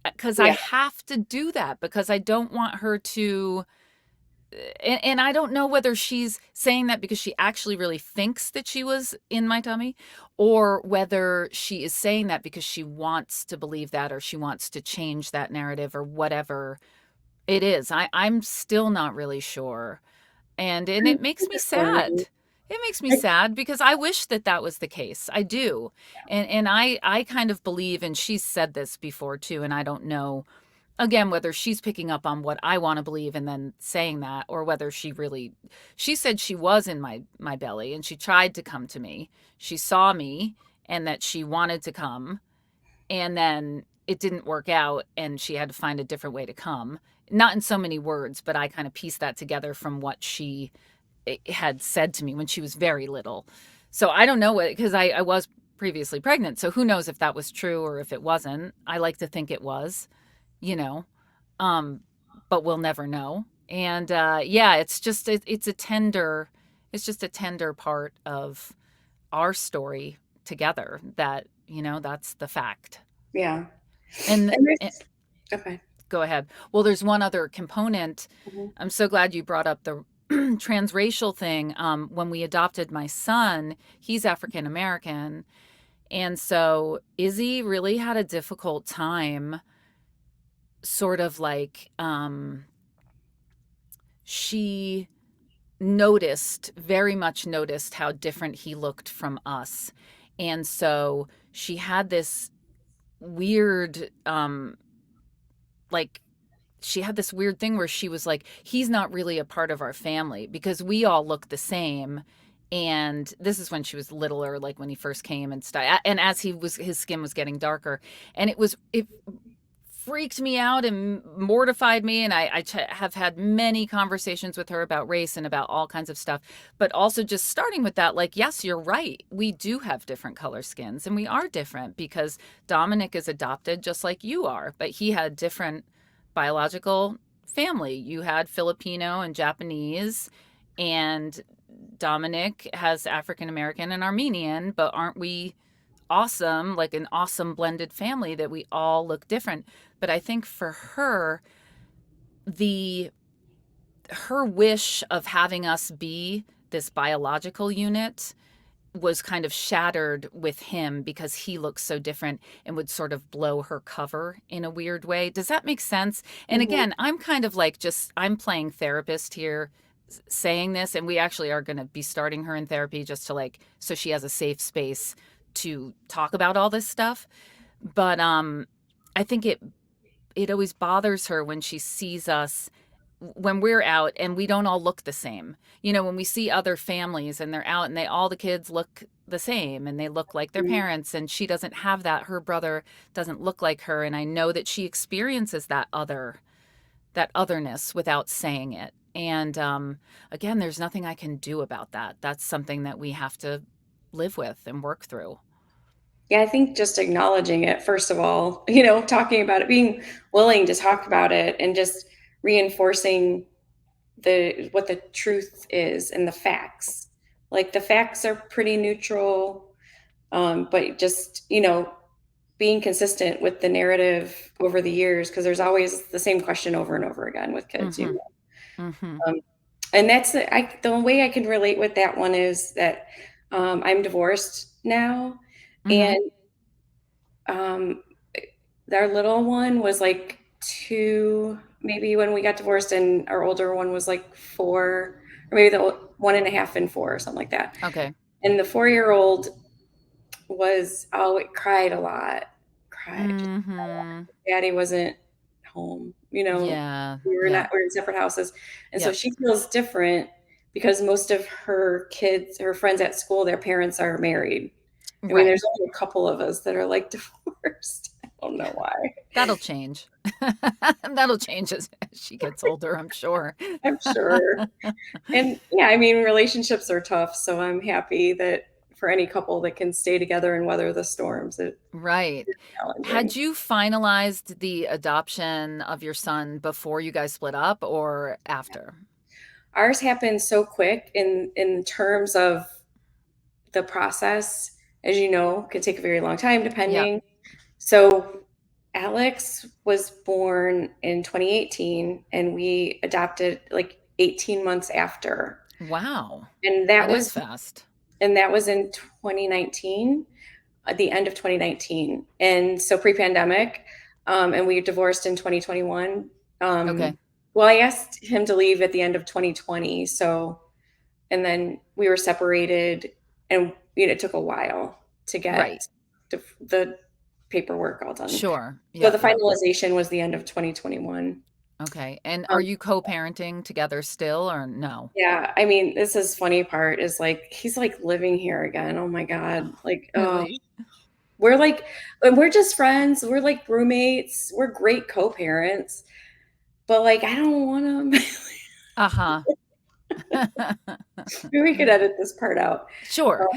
Because I Yeah. have to do that because I don't want her to and I don't know whether she's saying that because she actually really thinks that she was in my tummy, or whether she is saying that because she wants to believe that, or she wants to change that narrative, or whatever it is. I'm still not really sure. And it makes me sad. Disappointing. It makes me I sad because I wish that that was the case. I do. And I kind of believe, and she's said this before too, and I don't know again whether she's picking up on what I want to believe and then saying that, or whether she said she was in my belly and she tried to come to me. She saw me and that she wanted to come, and then it didn't work out and she had to find a different way to come. Not in so many words, but I kind of pieced that together from what she had said to me when she was very little. So I don't know what, because I was previously pregnant. So who knows if that was true or if it wasn't. I like to think it was, you know, um, but we'll never know. And yeah, it's just a tender part of our story together that, that's the fact. yeah. And, And and there's okay. go ahead. Well, there's one other component. Mhm. I'm so glad you brought up the transracial thing. When we adopted my son, he's African American. And so Izzy really had a difficult time, sort of like, she very much noticed how different he looked from us. And so she had this weird, like, she had this weird thing where she was like, he's not really a part of our family because we all look the same. And this is when she was littler, like when he first came and stuff. And as his skin was getting darker, and it freaked me out and mortified me. And have had many conversations with her about race and about all kinds of stuff. But also just starting with that, like, yes, you're right. We do have different color skins and we are different because Dominic is adopted just like you are, but he had different biological family. You had Filipino and Japanese, and Dominic has African American and Armenian, but aren't we awesome, like an awesome blended family that we all look different? But I think for her, the her wish of having us be this biological unit was kind of shattered with him because he looks so different and would sort of blow her cover in a weird way. Does that make sense? And Mhm. again, I'm kind of like, just I'm playing therapist here saying this, and we actually are going to be starting her in therapy just to, like, so she has a safe space to talk about all this stuff. But I think it always bothers her when she sees us when we're out and we don't all look the same. When we see other families and they're out and all the kids look the same and they look like their Mhm. parents, and she doesn't have that. Her brother doesn't look like her. And I know that she experiences that otherness without saying it. And again, there's nothing I can do about that. That's something that we have to live with and work through. Yeah, I think just acknowledging it, first of all, talking about it, being willing to talk about it and just reinforcing what the truth is and the facts. Like the facts are pretty neutral, but just, being consistent with the narrative over the years, because there's always the same question over and over again with kids, Mhm. Mhm. Um, and the way I can relate with that one is that I'm divorced now, Mhm. and um, our little one was like 2 maybe when we got divorced, and our older one was like 4, or maybe the 1.5 and 4 or something like that. Okay. And the 4-year-old it cried a lot, cried, just cried a lot. Mhm. Daddy wasn't home, Yeah. we Yep. were in separate houses, and so Yep. she feels different because most of her friends at school, their parents are married. I mean, Right. there's only a couple of us that are, like, divorced. I don't know why. That'll change. That'll change as she gets older, I'm sure. I'm sure. And, yeah, I mean, relationships are tough, so I'm happy that for any couple that can stay together and weather the storms, it Right. is Had challenging. you finalized the adoption of your son before you guys split up or after? Ours happened so quick in terms of the process, as you know, could take a very long time Yep. depending. So Alex was born in 2018 and we adopted like 18 months after. Wow. And That is fast. that was in 2019, at the end of 2019. And so pre-pandemic, and we divorced in 2021. Okay. Well, I asked him to leave at the end of 2020. So, and then we were separated and it took a while to Right. get the paperwork all done. Sure. So the Yep, yep. finalization was the end of 2021. Okay. And are Um, you co-parenting together still or no? yeah, I mean, this is funny part is like he's like living here again. Oh my God. Like, oh, Really? we're like, and we're just friends. We're like roommates. We're great co-parents, but like, I don't want to. Uh-huh. Maybe we could edit this part out. Sure.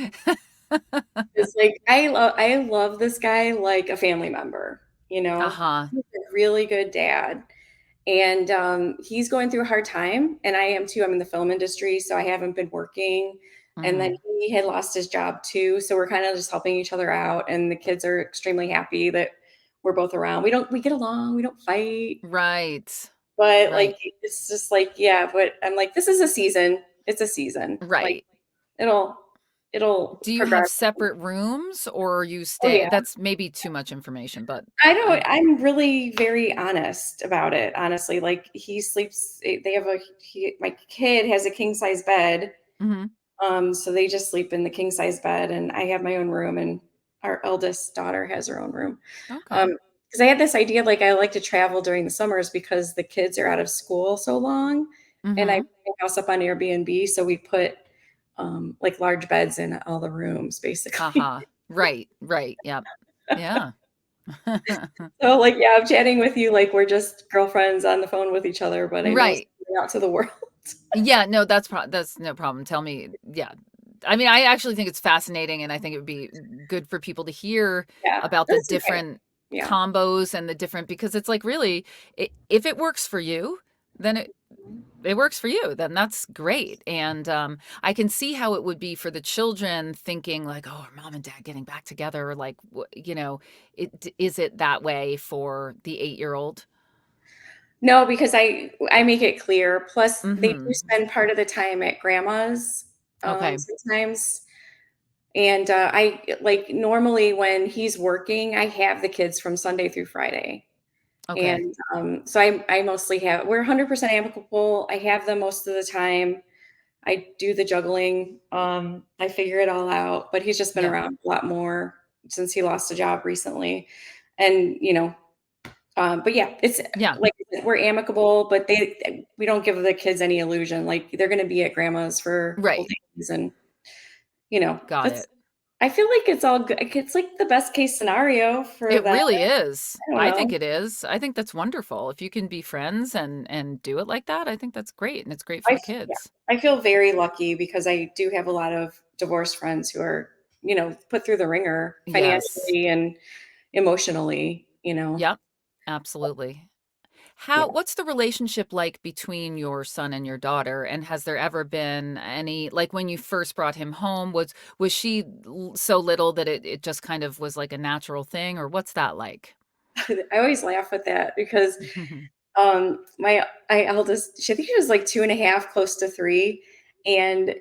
It's like I love this guy like a family member. You know, Uh-huh. he's a really good dad, and he's going through a hard time, and I am too. I'm in the film industry, so I haven't been working, and then Mhm. he had lost his job too. So we're kind of just helping each other out, and the kids are extremely happy that we're both around. We get along. We don't fight. Right. But, like, Right. it's just like, yeah, but I'm like, "This is a season. It's a season." Like, Right. it'll it'll Do you have progress. separate rooms or you Oh, stay yeah. that's maybe too much information, but I don't I I'm really very honest about it, honestly, like, he sleeps they have a my kid has a king size bed, Mhm. so they just sleep in the king size bed, and I have my own room, and our eldest daughter has her own room. Okay. Because I had this idea, like, I like to travel during the summers because the kids are out of school so long, and I Mhm. put my house up on Airbnb, so we put, like, large beds in all the rooms, basically. Uh-huh. Right, right, yep. Yeah. So, like, yeah, I'm chatting with you like we're just girlfriends on the phone with each other, but I know Right. something out to the world. Yeah, no, that's no problem. Tell me yeah. I mean, I actually think it's fascinating, and I think it would be good for people to hear Yeah, about the that's okay. different Yeah. combos and the different because it's like really if it works for you, then it works for you, then that's great. And I can see how it would be for the children thinking like, "Oh, are mom and dad getting back together?" Like, is it that way for the 8-year-old? No, because I make it clear, plus they do Mhm. spend part of the time at grandma's, Okay. sometimes, and, I like, normally when he's working, I have the kids from Sunday through Friday, Okay. and, so I mostly have we're 100% amicable, I have them most of the time, I do the juggling, I figure it all out, but he's just been Yeah. around a lot more since he lost a job recently, and, but yeah, it's Yeah. like I said, we're amicable, but we don't give the kids any illusion, like, they're gonna be at grandma's for a couple Right. days and, Got that's it. I feel like it's all good it's like the best case scenario for It them. really is. I don't I think know. it is. I think that's wonderful. If you can be friends and do it like that, I think that's great, and it's great for the Yeah, kids. I feel very lucky because I do have a lot of divorced friends who are, put through the ringer Yes. financially and emotionally. Yep. Absolutely. How Yeah. what's the relationship like between your son and your daughter, and has there ever been any like, when you first brought him home, was she so little that it just kind of was like a natural thing, or what's that like? I always laugh at that because, my eldest, I think she was like 2.5, close to 3, and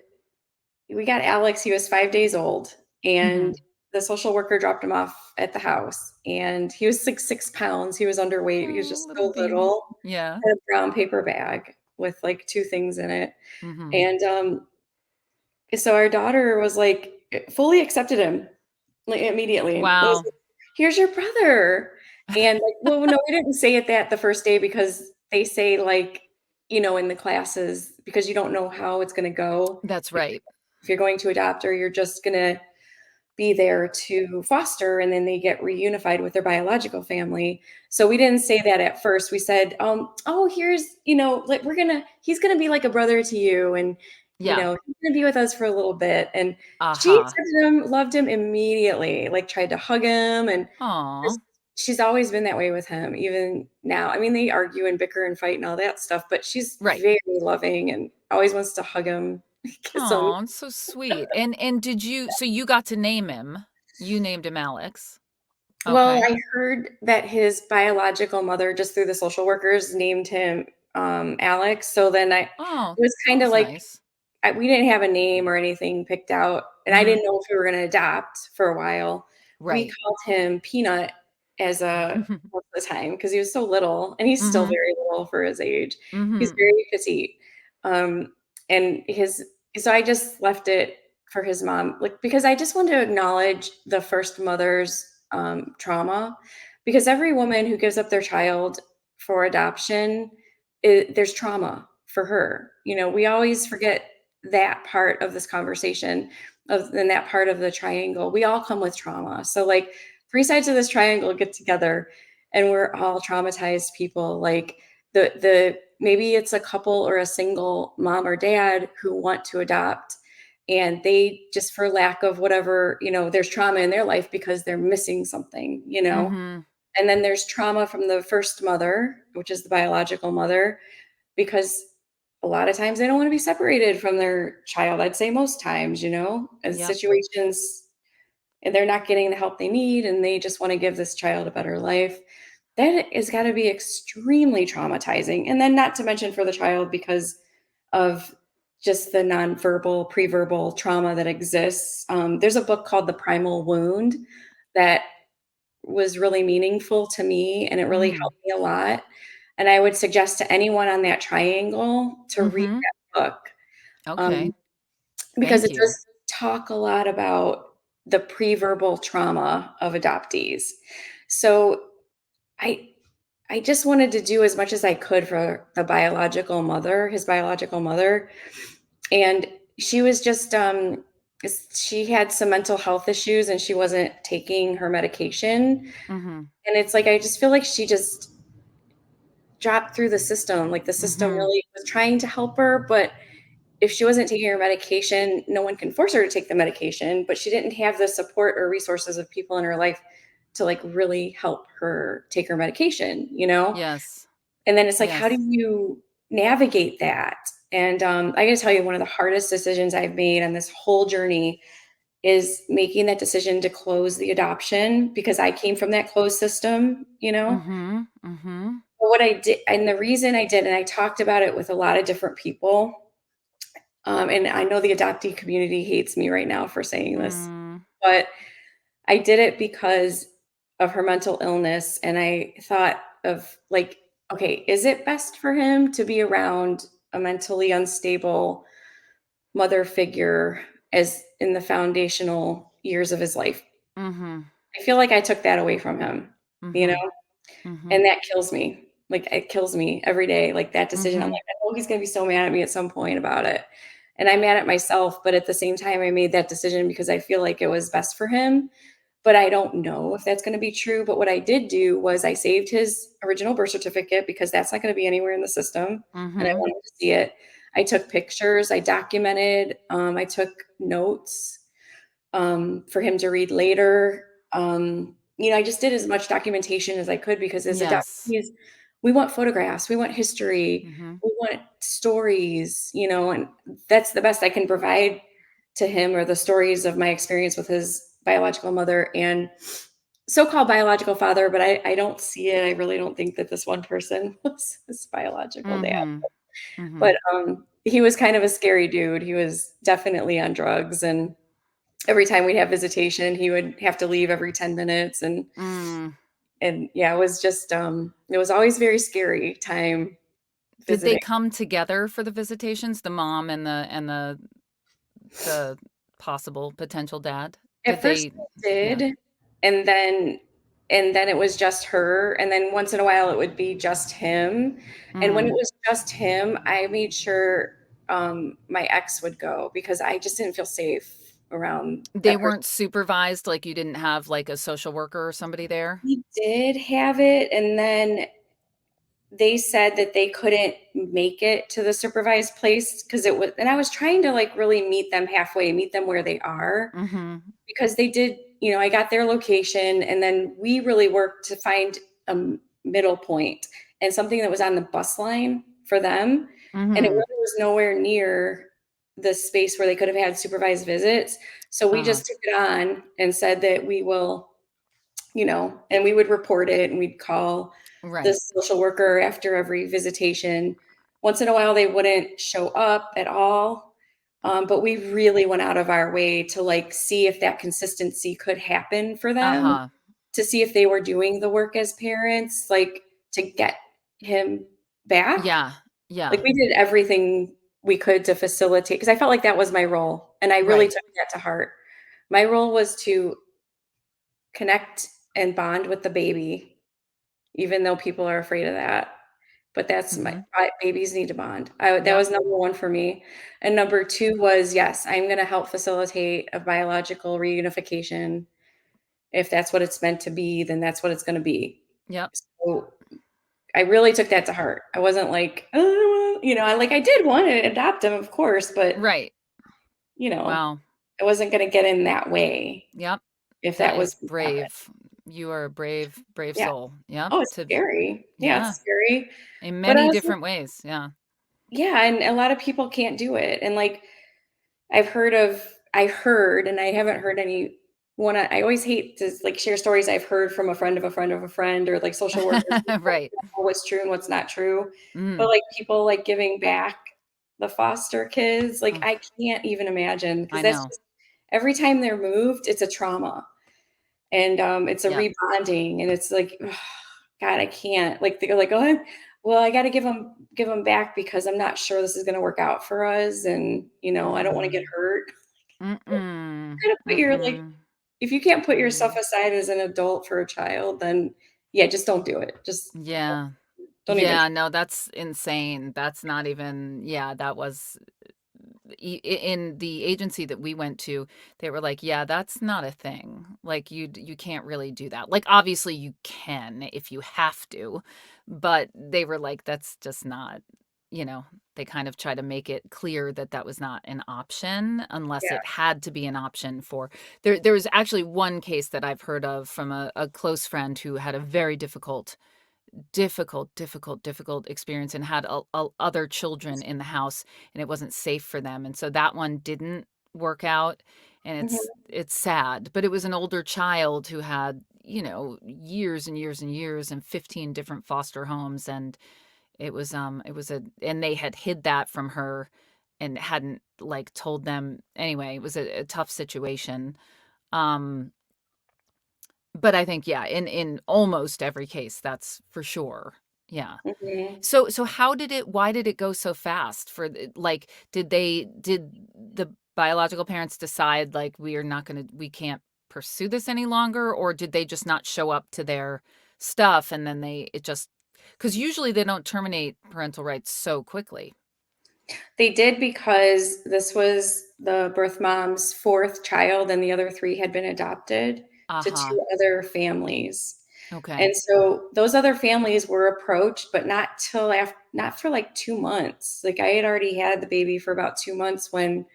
we got Alex, he was 5 days old, and Mhm. the social worker dropped him off at the house, and he was like 6 pounds, he was underweight, he was Oh, just little so bean. little, Yeah. had a brown paper bag with, like, 2 things in it, Mhm. and, so our daughter was, like, fully accepted him, like, immediately. It was Wow. like, "Here's your brother," and, like, well, no, we didn't say it that the first day because they say, like, in the classes because you don't know how it's gonna go That's right. if you're going to adopt or you're just gonna be there to foster, and then they get reunified with their biological family. So we didn't say that at first. We said, oh, here's, like he's gonna be like a brother to you, and Yeah. he's gonna be with us for a little bit. And she Aha. accepted him, loved him immediately, like tried to hug him, and Aw. just she's always been that way with him, even now. I mean, they argue and bicker and fight and all that stuff, but she's Right. very loving and always wants to hug him, kiss him. Oh, it's so sweet. And did you so you got to name him. You named him Alex. Well, Okay. I heard that his biological mother, just through the social workers, named him, Alex, so then it Oh, was that kinda was like nice. we didn't have a name or anything picked out, and I Mhm. didn't know if we were gonna adopt for a while. We Right. called him Peanut as a most of the time because he was so little, and he's still Mhm. very little for his age. He's Mhm. very petite, and his so I just left it for his mom, like, because I just wanted to acknowledge the first mother's, trauma, because every woman who gives up their child for adoption, there's trauma for her. We always forget that part of this conversation of and that part of the triangle. We all come with trauma. So like three sides of this triangle get together and we're all traumatized people. Like the maybe it's a couple or a single mom or dad who want to adopt and they just for lack of whatever, there's trauma in their life because they're missing something. Mhm. And then there's trauma from the first mother, which is the biological mother, because a lot of times they don't want to be separated from their child. I'd say most times, as Yep. situations and they're not getting the help they need and they just want to give this child a better life. That has got to be extremely traumatizing. And then not to mention for the child because of just the nonverbal, preverbal trauma that exists. There's a book called The Primal Wound that was really meaningful to me and it really Mhm. helped me a lot. And I would suggest to anyone on that triangle to read Mhm. that book, um, Okay. because Thank it you. does talk a lot about the preverbal trauma of adoptees. So I I just wanted to do as much as I could for the biological mother, his biological mother, and she was just she had some mental health issues and she wasn't taking her medication. Mhm. And it's like I just feel like she just dropped through the system. Like the system Mhm. really was trying to help her, but if she wasn't taking her medication, no one can force her to take the medication, but she didn't have the support or resources of people in her life to like really help her take her medication. Yes. And then it's like, how do Yes. you navigate that? And I got to tell you, one of the hardest decisions I've made on this whole journey is making that decision to close the adoption because I came from that closed system. Mhm. Mhm. But what I did, and the reason I did, and I talked about it with a lot of different people, and I know the adoptee community hates me right now for saying this, Mm. but I did it because of her mental illness. And I thought of like, okay, is it best for him to be around a mentally unstable mother figure as in the foundational years of his life? Mhm. I feel like I took that away from him, you know, Mhm. and Mhm. that kills me. Like it kills me every day. Like that decision, I'm like, Mhm. I know he's gonna be so mad at me at some point about it. And I'm mad at myself, but at the same time, I made that decision because I feel like it was best for him. But I don't know if that's gonna be true. But what I did do was I saved his original birth certificate because that's not gonna be anywhere in the system, and I Mhm. wanted to see it. I took pictures, I documented, I took notes, for him to read later. I just did as much documentation as I could because as Yes. adoptees, we want photographs, we want history, Mhm. we want stories, and that's the best I can provide to him are the stories of my experience with his biological mother and so-called biological father, but I don't see it. I really don't think that this one person was his biological dad. Mhm. But Mhm. he was kind of a scary dude. He was definitely on drugs and every time we'd have visitation, he would have to leave every 10 minutes Mm. and yeah, it was just it was always very scary time Did they visiting. come together for the visitations? The mom and the possible potential dad? At Did first they they Yeah. did, and then it was just her, and then once in a while it would be just him. And when it Mm. was just him, I made sure my ex would go because I just didn't feel safe. around They that person. weren't supervised, like, you didn't have, like, a social worker or somebody there? We did have it, and then they said that they couldn't make it to the supervised place because it was, and I was trying to, like, really meet them halfway, meet them where they are, Mhm. because they did, I got their location, and then we really worked to find a middle point and something that was on the bus line for them, and it Mhm. really was nowhere near the space where they could have had supervised visits, so we Uh-huh. just took it on and said that we will, and we would report it, and we'd call the Right. social worker after every visitation. Once in a while, they wouldn't show up at all, but we really went out of our way to, like, see if that consistency could happen for them, Uh-huh. to see if they were doing the work as parents, like, to get him back. Yeah. Like, Yeah. we did everything we could to facilitate, because I felt like that was my role, and I really Right. took that to heart. My role was to connect and bond with the baby, even though people are afraid of that. But that's my Mhm. babies need to bond. That Yep. was number 1 for me, and number 2 was, yes, I'm gonna help facilitate a biological reunification. If that's what it's meant to be, then that's what it's gonna be. Yep. So, I really took that to heart. I wasn't like, "Oh," I did wanna adopt him, of course, but, Right. you know, Wow. I wasn't gonna get in that way Yep. if That that was is gonna happen. brave. You are a brave, brave Yeah. soul. Yep. Oh, it's To scary. Yeah, Yeah. it's scary, In but I many was, different ways. Yeah. yeah, and a lot of people can't do it, and, like, I heard, and I haven't heard I always hate to, like, share stories I've heard from a friend of a friend of a friend, or, like, social workers, Right. what's true and what's not true, but, Mm. like, people, like, giving back the foster kids, like, Oh, I can't even imagine, because I that's know. just every time they're moved, it's a trauma, and, it's a Yep. rebonding, and it's like, God, I can't, like, they're like, "Oh, well, I gotta give 'em back because I'm not sure this is gonna work out for us, and, I don't wanna get Mm. hurt." Mm-mm. Gotta put your, like, Mm-mm. if you can't put yourself Mm. aside as an adult for a child, then, yeah, just don't do it. Just Yeah. don't even Yeah, no, that's insane. That's not even yeah, that was in the agency that we went to, they were like, "Yeah, that's not a thing. Like, you can't really do that." Like, obviously, you can if you have to, but they were like, "That's just not," you know, they kind of try to make it clear that that was not an option unless yeah. it had to be an option for there was actually one case that I've heard of from a close friend who had a very difficult experience and had other children in the house, and it wasn't safe for them, and so that one didn't work out, and Mhm, it's sad, but it was an older child who had, years and years and years and 15 different foster homes, and it was a and they had hid that from her and hadn't, like, told them anyway, it was a tough situation, um but I think, yeah, in almost every case, that's for sure. Yeah. mhm. So how did it why did it go so fast for like, did the biological parents decide, like, we can't pursue this any longer, or did they just not show up to their stuff and then it just because usually they don't terminate parental rights so quickly. They did, because this was the birth mom's 4th child, and the other 3 had been adopted to Aha. 2 other families. Okay. And so those other families were approached, but not for, like, 2 months. Like, I had already had the baby for about 2 months when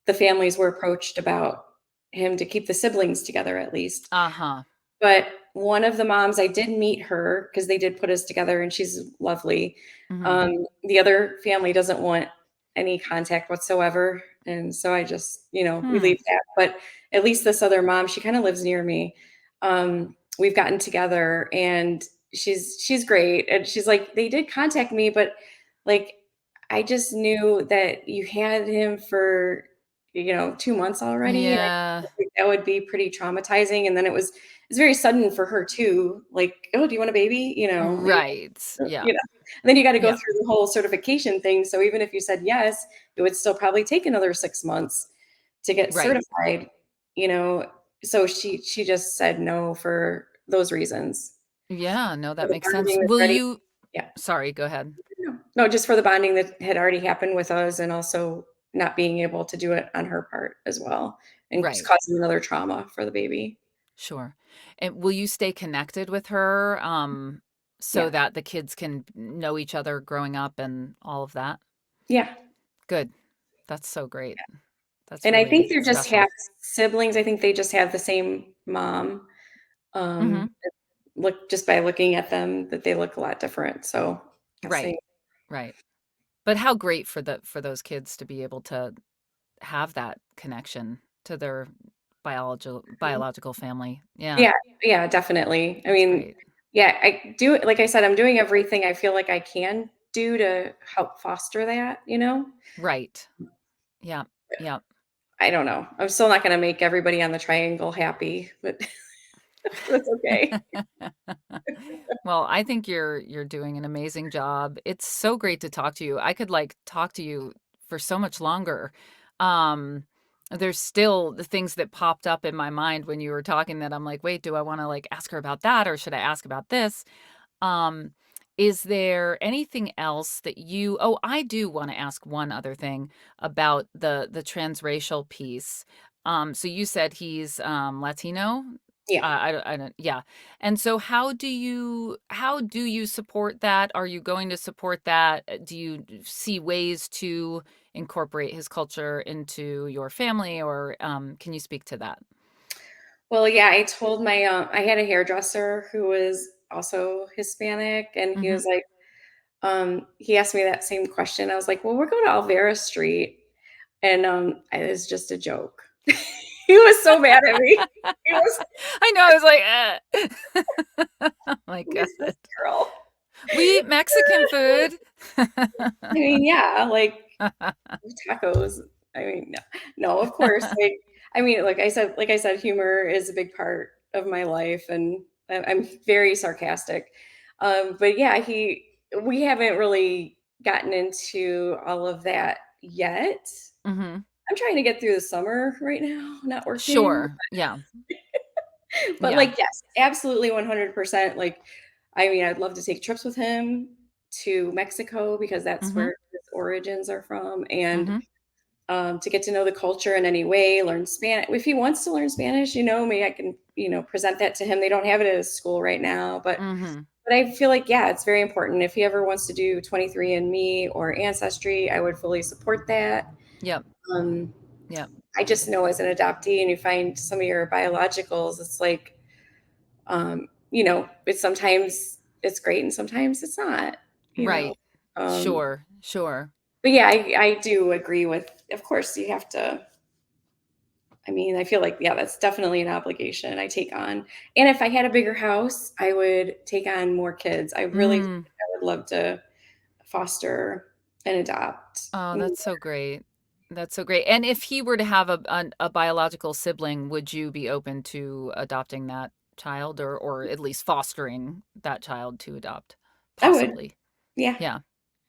the families were approached about him, to keep the siblings together at least. Uh-huh. But one of the moms, I did meet her because they did put us together, and she's lovely. Mhm. The other family doesn't want any contact whatsoever, and so I just, we Hmm. leave that, but at least this other mom, she kinda lives near me. We've gotten together, and she's great, and she's like, "They did contact me, but, like, I just knew that you had him for, 2 months already, and I Yeah. think that would be pretty traumatizing," and then it's very sudden for her too, like, "Oh, do you want a baby?" Right. Yeah. And then you gotta go Yeah. through the whole certification thing, so even if you said yes, it would still probably take another 6 months to get Right. certified, you know? So she just said no for those reasons. Yeah, no, For that the makes sense. bonding that's Will already, you yeah. Sorry, go ahead. No, just for the bonding that had already happened with us, and also not being able to do it on her part as well, and just Right. causing another trauma for the baby. Sure. And will you stay connected with her, so Yeah. that the kids can know each other growing up and all of that? Yeah. Good. That's so great. That's And I think really they're just half special. siblings. I think they just have the same mom. Mhm. Look just by looking at them that they look a lot different. So, Right. guessing. Right. But how great for those kids to be able to have that connection to their biological family. Yeah, Yeah, yeah, definitely. I that's mean, great. yeah, I do like I said, I'm doing everything I feel like I can do to help foster that, you know? Right. Yeah. Yeah. I don't know. I'm still not gonna make everybody on the triangle happy, but that's okay. Well, I think you're doing an amazing job. It's so great to talk to you. I could, like, talk to you for so much longer. Um, there's still the things that popped up in my mind when you were talking that I'm like, "Wait, do I wanna, like, ask her about that, or should I ask about this?" Um, is there anything else that you Oh, I do wanna ask one other thing about the transracial piece. So you said he's, Latino? Yeah. I don't yeah. And so how do you support that? Are you going to support that? Do you see ways to incorporate his culture into your family, or, can you speak to that? Well, yeah, I told my, I had a hairdresser who was also Hispanic, and he Mhm. was like, he asked me that same question. I was like, "Well, we're going to Alvera Street," and, it was just a joke. He was so mad at me. He was, I know, I was like, Oh my "Who god. is this girl?" We eat Mexican food. I mean, yeah, like tacos. I mean, no, no, of course. Like, I mean, like I said, humor is a big part of my life, and I'm very sarcastic. But yeah, we haven't really gotten into all of that yet. Mhm. I'm trying to get through the summer right now, not working. Sure. Yeah. But Yeah. like, yes, absolutely 100%. Like, I mean, I'd love to take trips with him to Mexico because that's Mhm. where his origins are from, and Mhm. to get to know the culture in any way, learn Spanish. If he wants to learn Spanish, maybe I can, present that to him. They don't have it at his school right now, Mhm. but I feel like, yeah, it's very important. If he ever wants to do 23andMe or Ancestry, I would fully support that. Yep. Um, Yep. I just know as an adoptee and you find some of your biologicals, it's like, it's sometimes it's great and sometimes it's not, you know. Right. Um, Sure. Sure. but yeah, I do agree with, of course, you have to. I mean, I feel like, yeah, that's definitely an obligation I take on. And if I had a bigger house, I would take on more kids. I really think Mm. I would love to foster and adopt. Oh, Mm, that's so great. That's so great. And if he were to have a biological sibling, would you be open to adopting that child, or at least fostering that child to adopt? I would. Possibly. Yeah. Yeah.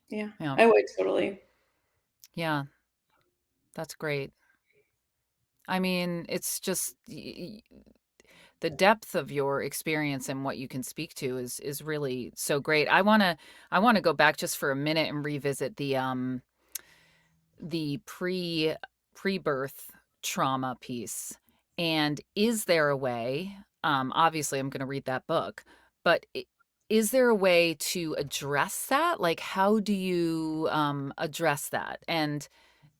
Yeah. Yeah. I would totally. Yeah. That's great. I mean, it's just the depth of your experience and what you can speak to is really so great. I want to go back just for a minute and revisit the pre-birth trauma piece. And is there a way, obviously I'm going to read that book, but is there a way to address that? Like, how do you address that? And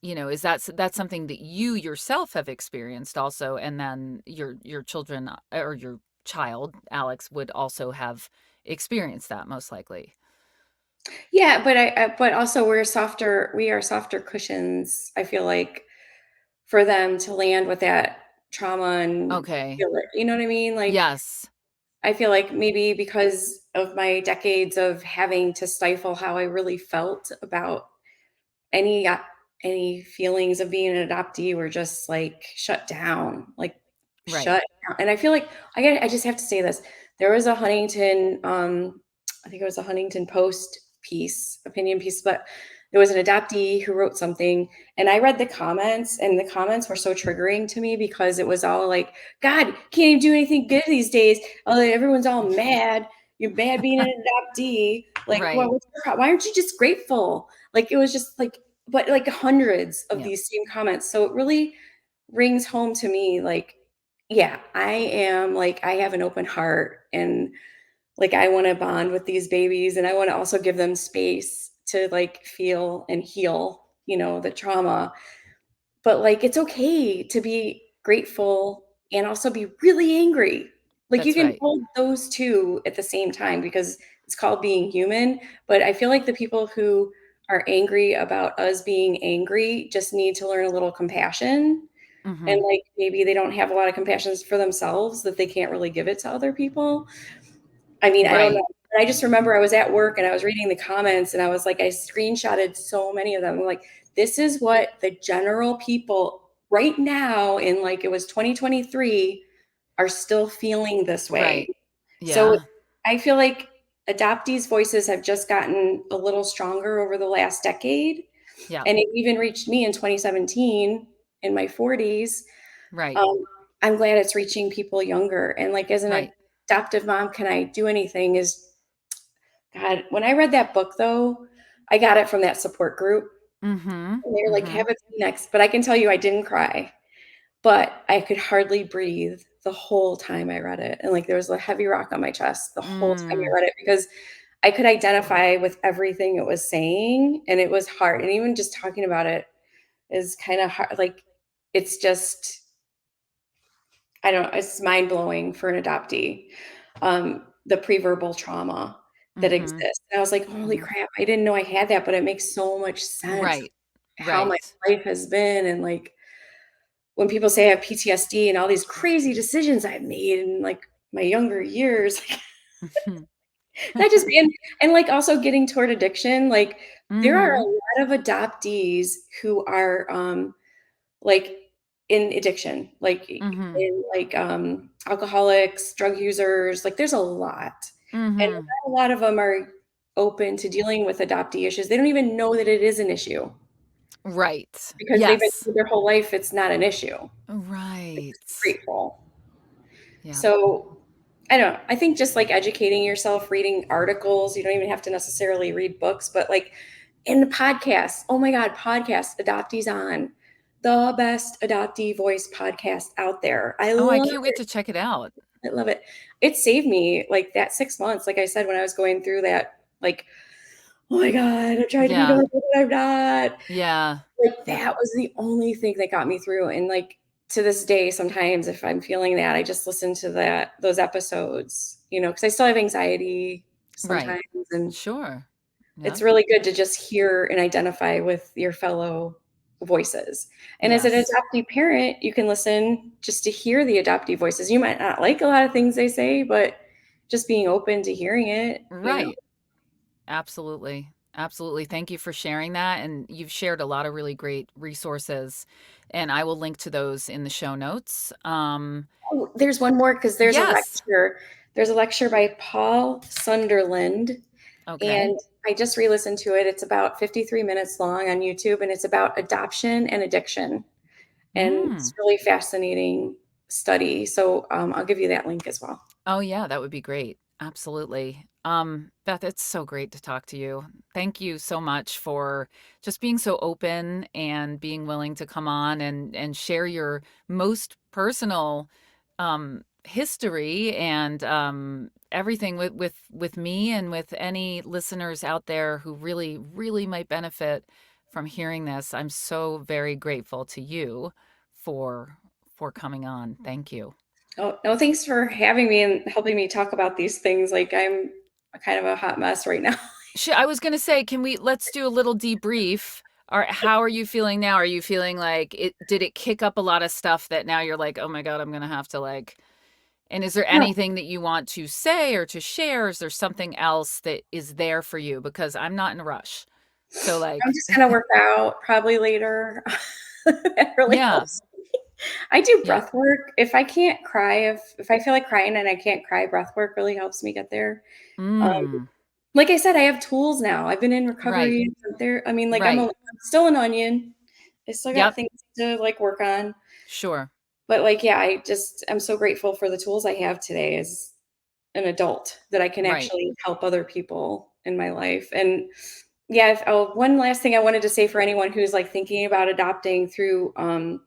is that's something that you yourself have experienced also, and then your children, or your child, Alex, would also have experienced that most likely. Yeah, but also we are softer cushions, I feel like, for them to land with that trauma and Okay. feel it. You know what I mean? Like, Yes. I feel like maybe because of my decades of having to stifle how I really felt about any uh, any feelings of being an adoptee were just like shut down, like Right. shut down. And I feel like I just have to say this. There was a Huntington, I think it was a Huntington Post piece, opinion piece, but there was an adoptee who wrote something, and I read the comments, and the comments were so triggering to me because it was all like, God, can't even do anything good these days. Oh, everyone's all mad. You're mad being an adoptee. Like, well, Right. why aren't you just grateful? Like, it was just like, but like hundreds of Yep. these same comments. So it really, rings home to me like, yeah, I am like, I have an open heart and like I want to bond with these babies and I want to also give them space to like feel and heal, the trauma. But like it's okay to be grateful and also be really angry. Like you That's can right. hold those two at the same time because it's called being human. But I feel like the people who are angry about us being angry just need to learn a little compassion. And Mhm. like maybe they don't have a lot of compassion for themselves that they can't really give it to other people. I mean, I don't know. Right. But I just remember I was at work and I was reading the comments and I was like, I screenshotted so many of them. I'm like, this is what the general people right now in like it was 2023 are still feeling this way. Right. So Yeah. I feel like adoptees' voices have just gotten a little stronger over the last decade. Yeah. And it even reached me in 2017 in my 40s. Right. um, I'm glad it's reaching people younger. And like as an Right. adoptive mom, can I do anything? Is God, when I read that book though, I got it from that support group. Mhm. And they were like, have Mhm. a Kleenex. But I can tell you I didn't cry. But I could hardly breathe the whole time I read it. And like there was a heavy rock on my chest the whole time I Mm. read it because I could identify with everything it was saying. And it was hard. And even just talking about it is kind of hard. Like it's just I don't it's mind blowing for an adoptee, the pre-verbal trauma that Mhm. exists. And I was like, holy Mhm. crap, I didn't know I had that, but it makes so much sense Right. how my Right. life has been. And like when people say I have PTSD and all these crazy decisions I've made in like my younger years, Mhm. that just and like also getting toward addiction, like there are a Mhm. lot of adoptees who are like, in addiction, like, Mhm. in, like, alcoholics, drug users, like, there's a lot, and Mhm. not a lot of them are open to dealing with adoptee issues. They don't even know that it is an issue Right. because they've been Yes. told their whole life it's not an issue. Right. Just grateful. Yeah. So, I don't know, I think just, like, educating yourself, reading articles, you don't even have to necessarily read books, but, like, in the podcasts, oh my god, podcasts, Adoptees On, the best adoptee voice podcast out there. I Oh, I love can't wait to check it out. it, love it. It saved me, like, that 6 months, like I said, when I was going through that, like, "Oh my god, I'm trying to be Yeah. normal, but I'm not." Yeah. Like, Yep. that was the only thing that got me through, and, like, to this day, sometimes if I'm feeling that, I just listen to those episodes, because I still have anxiety Right. sometimes, and Sure. it's Yep. really good to just hear and identify with your fellow voices. And as an Yes. adoptee parent, you can listen just to hear the adoptee voices. You might not like a lot of things they say, but just being open to hearing it. Right. Absolutely. Absolutely. Thank you for sharing that. And you've shared a lot of really great resources, and I will link to those in the show notes. Oh, there's one more because there's a Yes. lecture. There's a lecture by Paul Sunderland, Okay. and I just re-listened to it. It's about 53 minutes long on YouTube, and it's about adoption and addiction. And it's Mm. really fascinating study. So I'll give you that link as well. Oh, yeah, that would be great. Absolutely. Beth, it's so great to talk to you. Thank you so much for just being so open and being willing to come on and share your most personal history and everything with me and with any listeners out there who really, really might benefit from hearing this. I'm so very grateful to you for for coming on. Thank you. Oh, no, thanks for having me and helping me talk about these things. Like I'm kind of a hot mess right now. I was gonna say, can we let's do a little debrief. How are you feeling now? Are you feeling like did it kick up a lot of stuff that now you're like, oh my God, I'm gonna have to like, and is there No, anything that you want to say or to share? Is there something else that is there for you? Because I'm not in a rush. So I'm like, just gonna work out probably later. That really yeah, helps. I do yeah. breath work. If I can't cry, if I feel like crying and I can't cry, breath work really helps me get there. Um, Mm, like I said, I have tools now. I've been in right, recovery. There, I mean, like right. I'm still an onion. I still got Yep, things to like work on. sure. But like, yeah, I'm so grateful for the tools I have today as an adult that I can Right. actually help other people in my life. And Yeah, one last thing I wanted to say for anyone who's like thinking about adopting through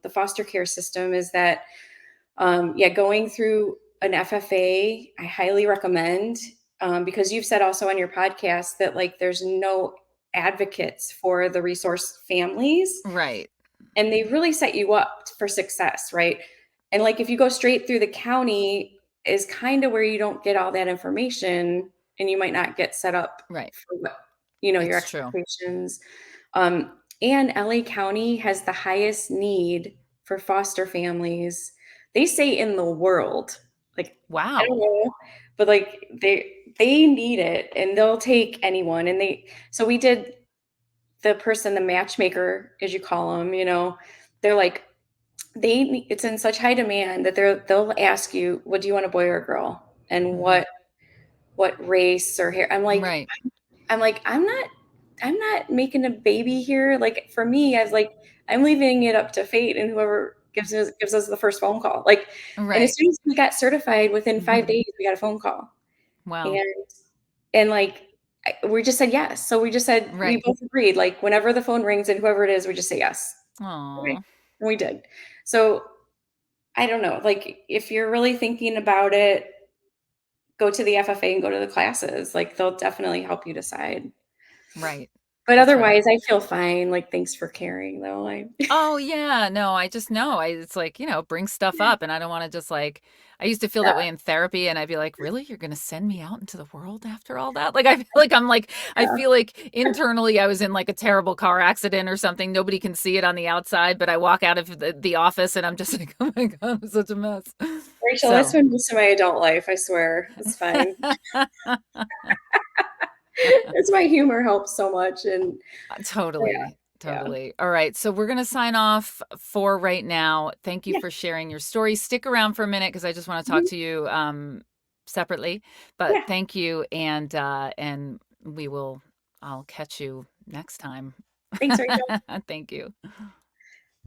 the foster care system is that, yeah, going through an FFA, I highly recommend, because you've said also on your podcast that like there's no advocates for the resource families, Right. and they really set you up for success, right? And like if you go straight through the county is kind of where you don't get all that information, and you might not get set up Right. for what, your It's true. expectations. And LA County has the highest need for foster families. They say in the world. Like, I don't Wow. know, but like they need it and they'll take anyone. And so we did the matchmaker, as you call them, they're like, it's in such high demand that they'll ask you, "What do you want, a boy or a girl?" And Mhm. what race or hair. Right. I'm not making a baby here. Like for me, I was like, I'm leaving it up to fate and whoever gives us the first phone call. Like, and as Right. soon as we got certified, within 5 days, we got a phone call. Wow. And like we just said yes. So we just said we Right. both agreed. Like whenever the phone rings and whoever it is, we just say yes. Okay. Aw. And we did. So I don't know. Like if you're really thinking about it, go to the FFA and go to the classes. Like they'll definitely help you decide. Right. But That's right. otherwise, I feel fine. Like, thanks for caring, though. I Oh, yeah. No, I just know. It's like, bring stuff up, and I don't wanna just, like I used to feel that way yeah, in therapy, and I'd be like, "Really? You're gonna send me out into the world after all that?" Like, I yeah. feel like internally I was in, like, a terrible car accident or something. Nobody can see it on the outside, but I walk out of the office, and I'm just like, "Oh my god, I'm such a mess." Rachel, that's So been most of my adult life, I swear. It's fine. It's my humor helps so much, and yeah, Totally, yeah. totally. All right, so we're gonna sign off for right now. Thank you Yeah, for sharing your story. Stick around for a minute because I just want to talk mhm, to you separately. But yeah. thank you, and we will. I'll catch you next time. Thanks, Rachel. Thank you.